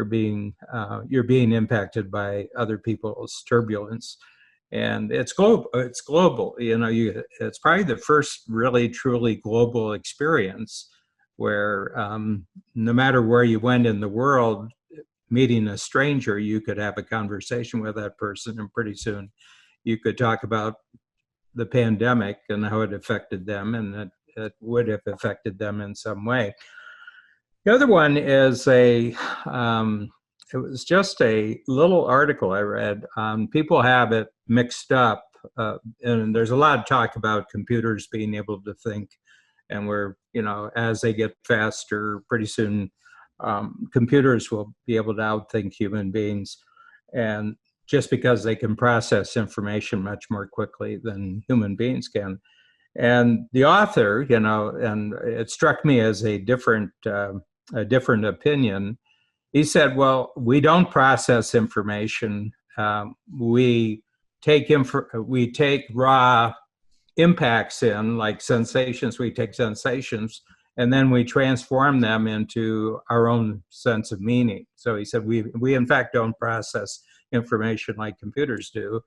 being impacted by other people's turbulence, and it's global. It's global. You know, it's probably the first really truly global experience where no matter where you went in the world, meeting a stranger, you could have a conversation with that person, and pretty soon you could talk about the pandemic and how it affected them, and that it would have affected them in some way. The other one is it was just a little article I read. People have it mixed up, and there's a lot of talk about computers being able to think, and we're, you know, as they get faster, pretty soon computers will be able to outthink human beings, and just because they can process information much more quickly than human beings can. And the author, you know, and it struck me as a different opinion. He said, well, we don't process information. We take raw impacts in, like sensations. We take sensations, and then we transform them into our own sense of meaning. So he said, we in fact don't process information like computers do,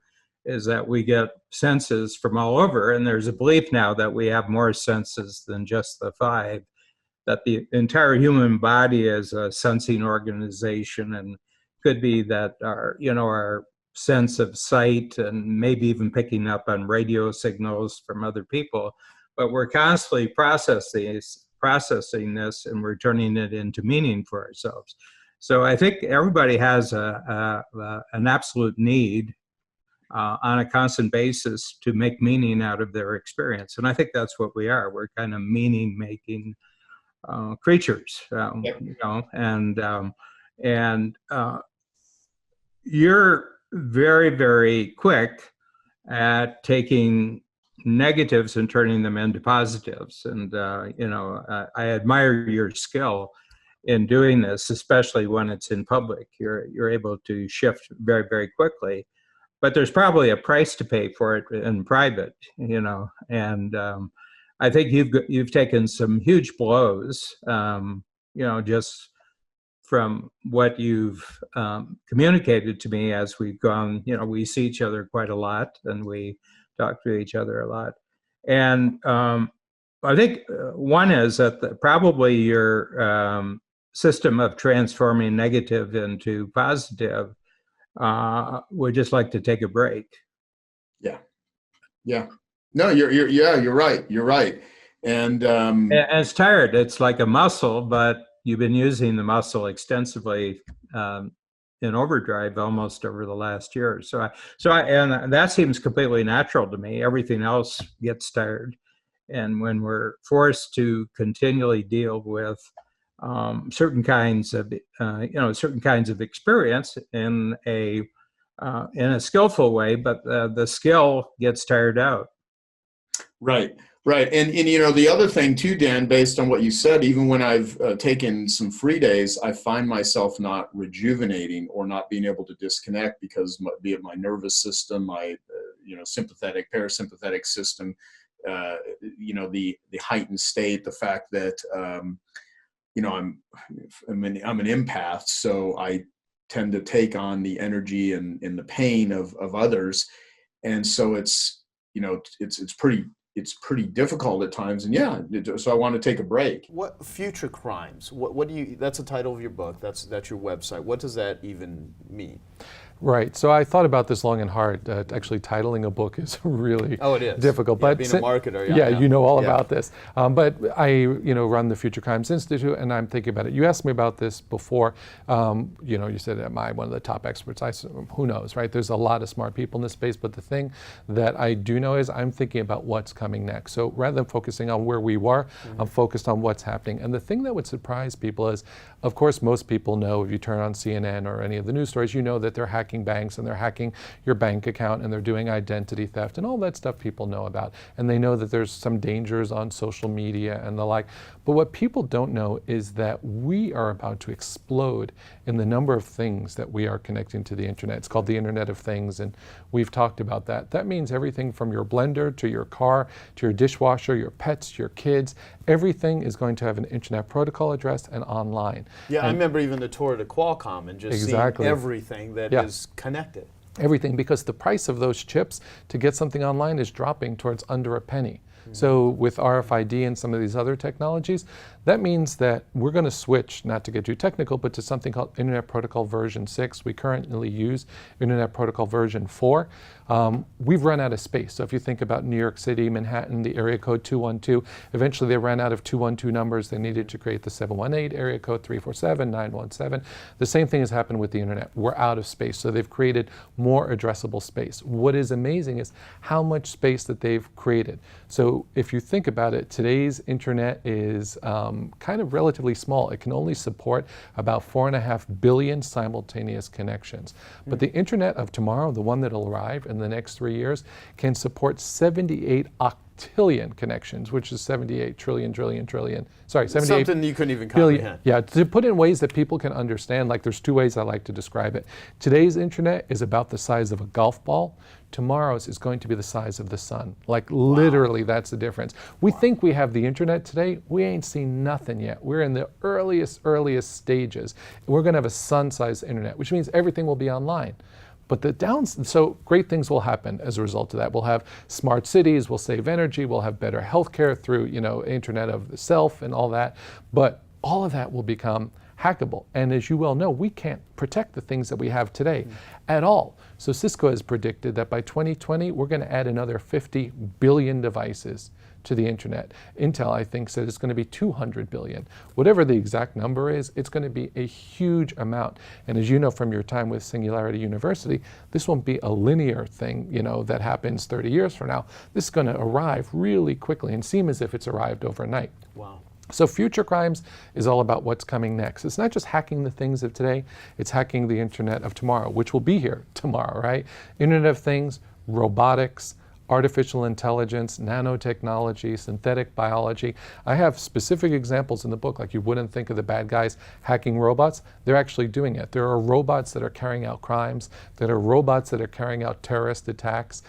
is that we get senses from all over. And there's a belief now that we have more senses than just the 5, that the entire human body is a sensing organization and could be that our sense of sight and maybe even picking up on radio signals from other people, but we're constantly processing this and we're turning it into meaning for ourselves. So I think everybody has an absolute need on a constant basis to make meaning out of their experience. And I think that's what we are. We're kind of meaning-making creatures, and you're very, very quick at taking negatives and turning them into positives. And, I admire your skill in doing this, especially when it's in public. You're able to shift very, very quickly. But there's probably a price to pay for it in private, and I think you've taken some huge blows, just from what you've communicated to me as we've gone. We see each other quite a lot, and we talk to each other a lot. And I think one is that probably your system of transforming negative into positive would just like to take a break. Yeah. No, you're right. You're right. And it's tired. It's like a muscle, but you've been using the muscle extensively in overdrive almost over the last year. And that seems completely natural to me. Everything else gets tired. And when we're forced to continually deal with certain kinds of experience in a skillful way, but the skill gets tired out. Right. And the other thing too, Dan, based on what you said, even when I've taken some free days, I find myself not rejuvenating or not being able to disconnect because be it my nervous system, my sympathetic, parasympathetic system, the heightened state, the fact that I'm an empath, so I tend to take on the energy and the pain of others, and so it's pretty difficult at times. And so I want to take a break. What future crimes? What do you? That's the title of your book. That's your website. What does that even mean? Right. So I thought about this long and hard. Actually, titling a book is really difficult. Yeah, but being a marketer, you know all about this. But I, run the Future Crimes Institute, and I'm thinking about it. You asked me about this before. You said, am I one of the top experts? I said, who knows, right? There's a lot of smart people in this space, but the thing that I do know is I'm thinking about what's coming next. So rather than focusing on where we were, I'm focused on what's happening. And the thing that would surprise people is, of course, most people know, if you turn on CNN or any of the news stories, you know that they're hacking banks and they're hacking your bank account and they're doing identity theft and all that stuff people know about. And they know that there's some dangers on social media and the like. But what people don't know is that we are about to explode in the number of things that we are connecting to the internet. It's called the Internet of Things, and we've talked about that. That means everything from your blender to your car to your dishwasher, your pets, your kids. Everything is going to have an internet protocol address and online. Yeah, and I remember even the tour to Qualcomm and just seeing everything that is connected. Everything, because the price of those chips to get something online is dropping towards under a penny. So with RFID and some of these other technologies, that means that we're going to switch, not to get too technical, but to something called Internet Protocol version 6. We currently use Internet Protocol version 4. We've run out of space. So if you think about New York City, Manhattan, the area code 212, eventually they ran out of 212 numbers. They needed to create the 718 area code, 347, 917. The same thing has happened with the internet. We're out of space. So they've created more addressable space. What is amazing is how much space that they've created. So if you think about it, today's internet is kind of relatively small. It can only support about 4.5 billion simultaneous connections. But the internet of tomorrow, the one that'll arrive in the next 3 years, can support 78 octillion connections, which is 78 trillion. Sorry, 78 something you couldn't even billion. comprehend. Yeah, to put it in ways that people can understand, like there's two ways I like to describe it. Today's internet is about the size of a golf ball. Tomorrow's is going to be the size of the sun. Like literally, that's the difference. We think we have the internet today. We ain't seen nothing yet. We're in the earliest stages. We're going to have a sun-sized internet, which means everything will be online. But so great things will happen as a result of that. We'll have smart cities, we'll save energy, we'll have better healthcare through, internet of the self and all that. But all of that will become hackable. And as you well know, we can't protect the things that we have today at all. So Cisco has predicted that by 2020, we're going to add another 50 billion devices to the internet. Intel, I think, said it's going to be 200 billion. Whatever the exact number is, it's going to be a huge amount. And as you know from your time with Singularity University, this won't be a linear thing, you know, that happens 30 years from now. This is going to arrive really quickly and seem as if it's arrived overnight. Wow. So future crimes is all about what's coming next. It's not just hacking the things of today, it's hacking the internet of tomorrow, which will be here tomorrow, right? Internet of Things, robotics, artificial intelligence, nanotechnology, synthetic biology. I have specific examples in the book, like you wouldn't think of the bad guys hacking robots. They're actually doing it. There are robots that are carrying out crimes, that are robots that are carrying out terrorist attacks,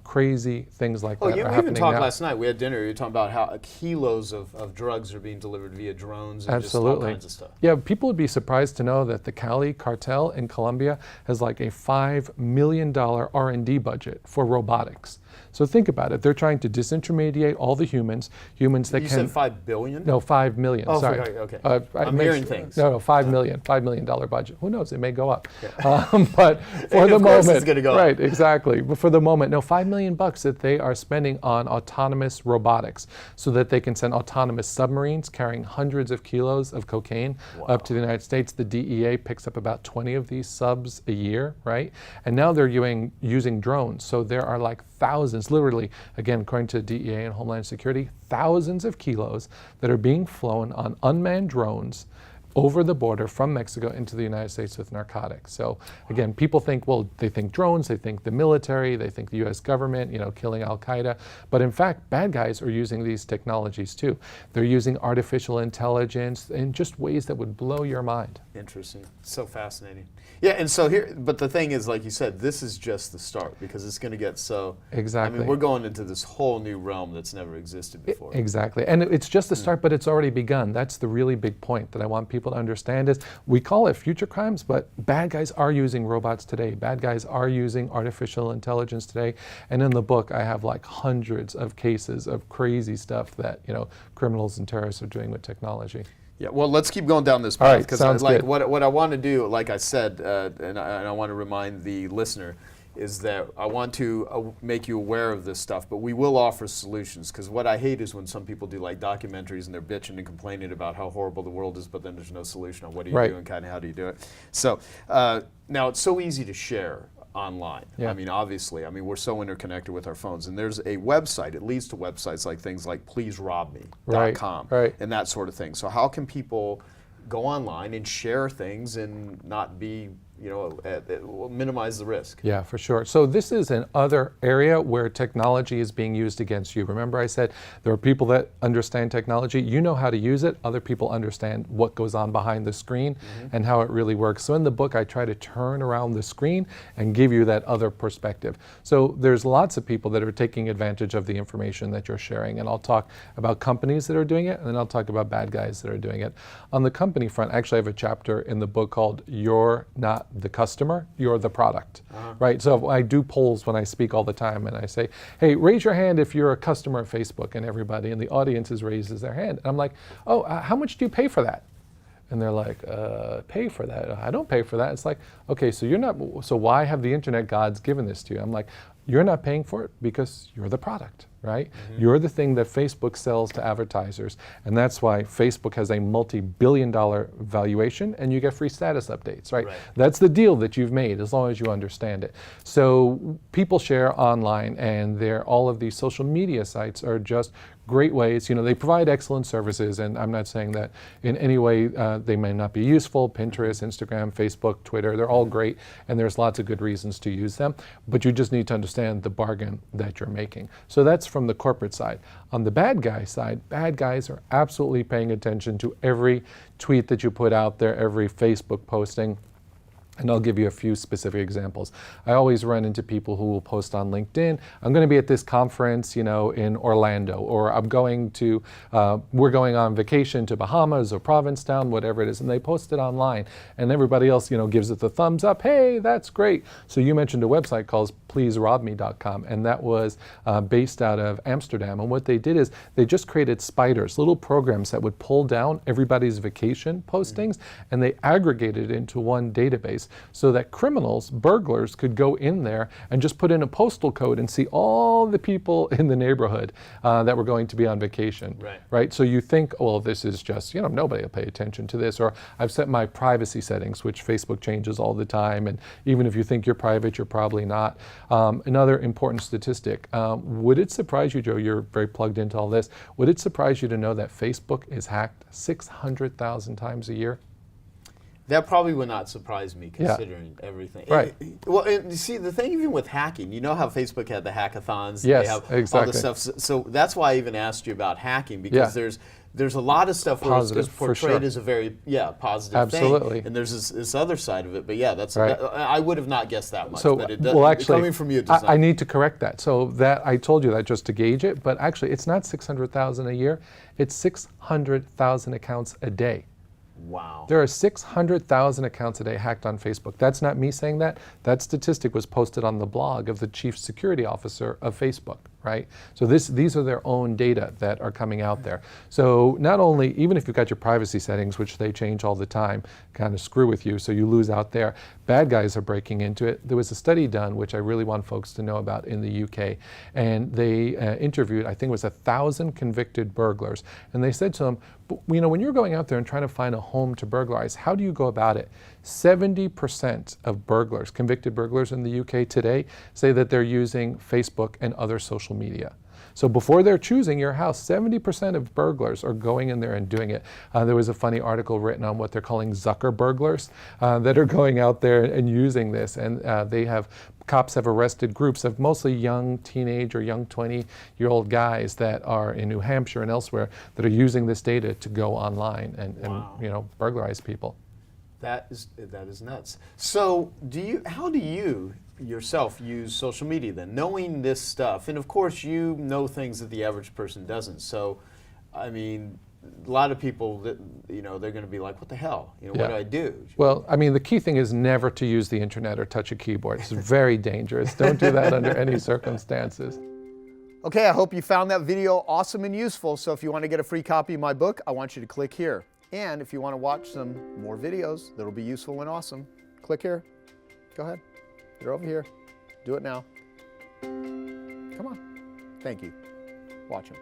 crazy things like that are happening now. We even talked last night, we had dinner, you were talking about how kilos of drugs are being delivered via drones and just all kinds of stuff. Yeah, people would be surprised to know that the Cali cartel in Colombia has like a $5 million R&D budget for robotics. So think about it. They're trying to disintermediate all the humans that you can... You said 5 billion? No, 5 million, oh, sorry. Okay. I'm hearing things. No, $5 million budget. Who knows, it may go up. But for the moment... it's going to go right, up. exactly. But for the moment, no, $5 million that they are spending on autonomous robotics so that they can send autonomous submarines carrying hundreds of kilos of cocaine up to the United States. The DEA picks up about 20 of these subs a year, right? And now they're using drones. So there are like thousands, literally, again, according to the DEA and Homeland Security, thousands of kilos that are being flown on unmanned drones over the border from Mexico into the United States with narcotics. So again, people think, well, they think drones, they think the military, they think the US government, you know, killing Al-Qaeda. But in fact, bad guys are using these technologies too. They're using artificial intelligence in just ways that would blow your mind. Interesting. So fascinating. Yeah, and so here, but the thing is, like you said, this is just the start because it's going to get so... Exactly. I mean, we're going into this whole new realm that's never existed before. Exactly. And it's just the start, but it's already begun. That's the really big point that I want people to understand is we call it future crimes, but bad guys are using robots today. Bad guys are using artificial intelligence today. And in the book, I have like hundreds of cases of crazy stuff that, you know, criminals and terrorists are doing with technology. Yeah, well, let's keep going down this path because like what I want to do, like I said, and I want to remind the listener, is that I want to make you aware of this stuff, but we will offer solutions because what I hate is when some people do like documentaries and they're bitching and complaining about how horrible the world is, but then there's no solution on what do you do and kind of how do you do it. So now it's so easy to share online. Yeah. I mean, obviously, we're so interconnected with our phones, and there's a website. It leads to websites like things like pleaserobme.com and that sort of thing. So how can people go online and share things and not be, you know, minimize the risk? Yeah, for sure. So this is another area where technology is being used against you. Remember I said there are people that understand technology. You know how to use it. Other people understand what goes on behind the screen and how it really works. So in the book, I try to turn around the screen and give you that other perspective. So there's lots of people that are taking advantage of the information that you're sharing. And I'll talk about companies that are doing it, and then I'll talk about bad guys that are doing it. On the company front, actually I have a chapter in the book called You're Not the Customer, You're the Product, right? So I do polls when I speak all the time, and I say, hey, raise your hand if you're a customer of Facebook, and everybody in the audience raises their hand. And I'm like, oh, how much do you pay for that? And they're like, pay for that? I don't pay for that. It's like, okay, so you're not, so why have the internet gods given this to you? I'm like, you're not paying for it because you're the product, right? You're the thing that Facebook sells to advertisers. And that's why Facebook has a multi-billion-dollar valuation and you get free status updates, right? That's the deal that you've made as long as you understand it. So people share online, and all of these social media sites are just great ways. You know, they provide excellent services, and I'm not saying that in any way they may not be useful. Pinterest, Instagram, Facebook, Twitter, they're all great, and there's lots of good reasons to use them, but you just need to understand the bargain that you're making. So that's from the corporate side. On the bad guy side, bad guys are absolutely paying attention to every tweet that you put out there, every Facebook posting. And I'll give you a few specific examples. I always run into people who will post on LinkedIn, I'm going to be at this conference, in Orlando, or I'm going to, we're going on vacation to Bahamas or Provincetown, whatever it is, and they post it online. And everybody else, gives it the thumbs up, hey, that's great. So you mentioned a website called pleaserobme.com, and that was based out of Amsterdam. And what they did is they just created spiders, little programs that would pull down everybody's vacation postings, and they aggregated it into one database, so that criminals, burglars, could go in there and just put in a postal code and see all the people in the neighborhood that were going to be on vacation. Right? So you think, well, this is just, nobody will pay attention to this, or I've set my privacy settings, which Facebook changes all the time, and even if you think you're private, you're probably not. Another important statistic, would it surprise you, Joe, you're very plugged into all this, would it surprise you to know that Facebook is hacked 600,000 times a year? That probably would not surprise me, considering everything. Right. Well, and you see, the thing even with hacking, you know how Facebook had the hackathons? Yes, they have exactly. all the stuff. So that's why I even asked you about hacking, because there's a lot of stuff where it's portrayed as a very positive thing. And there's this other side of it. But that's I would have not guessed that much. So, but it does, well, actually, coming from you, it does I need to correct that. So that I told you that just to gauge it, but actually it's not 600,000 a year, it's 600,000 accounts a day. Wow. There are 600,000 accounts a day hacked on Facebook. That's not me saying that. That statistic was posted on the blog of the chief security officer of Facebook, right? So these are their own data that are coming out there. So not only, even if you've got your privacy settings, which they change all the time, kind of screw with you, so you lose out there, bad guys are breaking into it. There was a study done, which I really want folks to know about, in the UK, and they interviewed, I think it was 1,000 convicted burglars, and they said to them, when you're going out there and trying to find a home to burglarize, how do you go about it? 70% of burglars, convicted burglars in the UK today, say that they're using Facebook and other social media. So before they're choosing your house, 70% of burglars are going in there and doing it. There was a funny article written on what they're calling Zucker burglars that are going out there and using this, and cops have arrested groups of mostly young teenage or young 20-year-old guys that are in New Hampshire and elsewhere that are using this data to go online and burglarize people. That is nuts. So how do you yourself use social media then, knowing this stuff? And of course you know things that the average person doesn't. So, I mean, a lot of people that, they're going to be like, what the hell? What do I do? Well, I mean, the key thing is never to use the internet or touch a keyboard. It's very dangerous. Don't do that under any circumstances. Okay, I hope you found that video awesome and useful. So if you want to get a free copy of my book, I want you to click here. And if you want to watch some more videos that'll be useful and awesome, click here. Go ahead. They're over here. Do it now. Come on. Thank you. Watch them.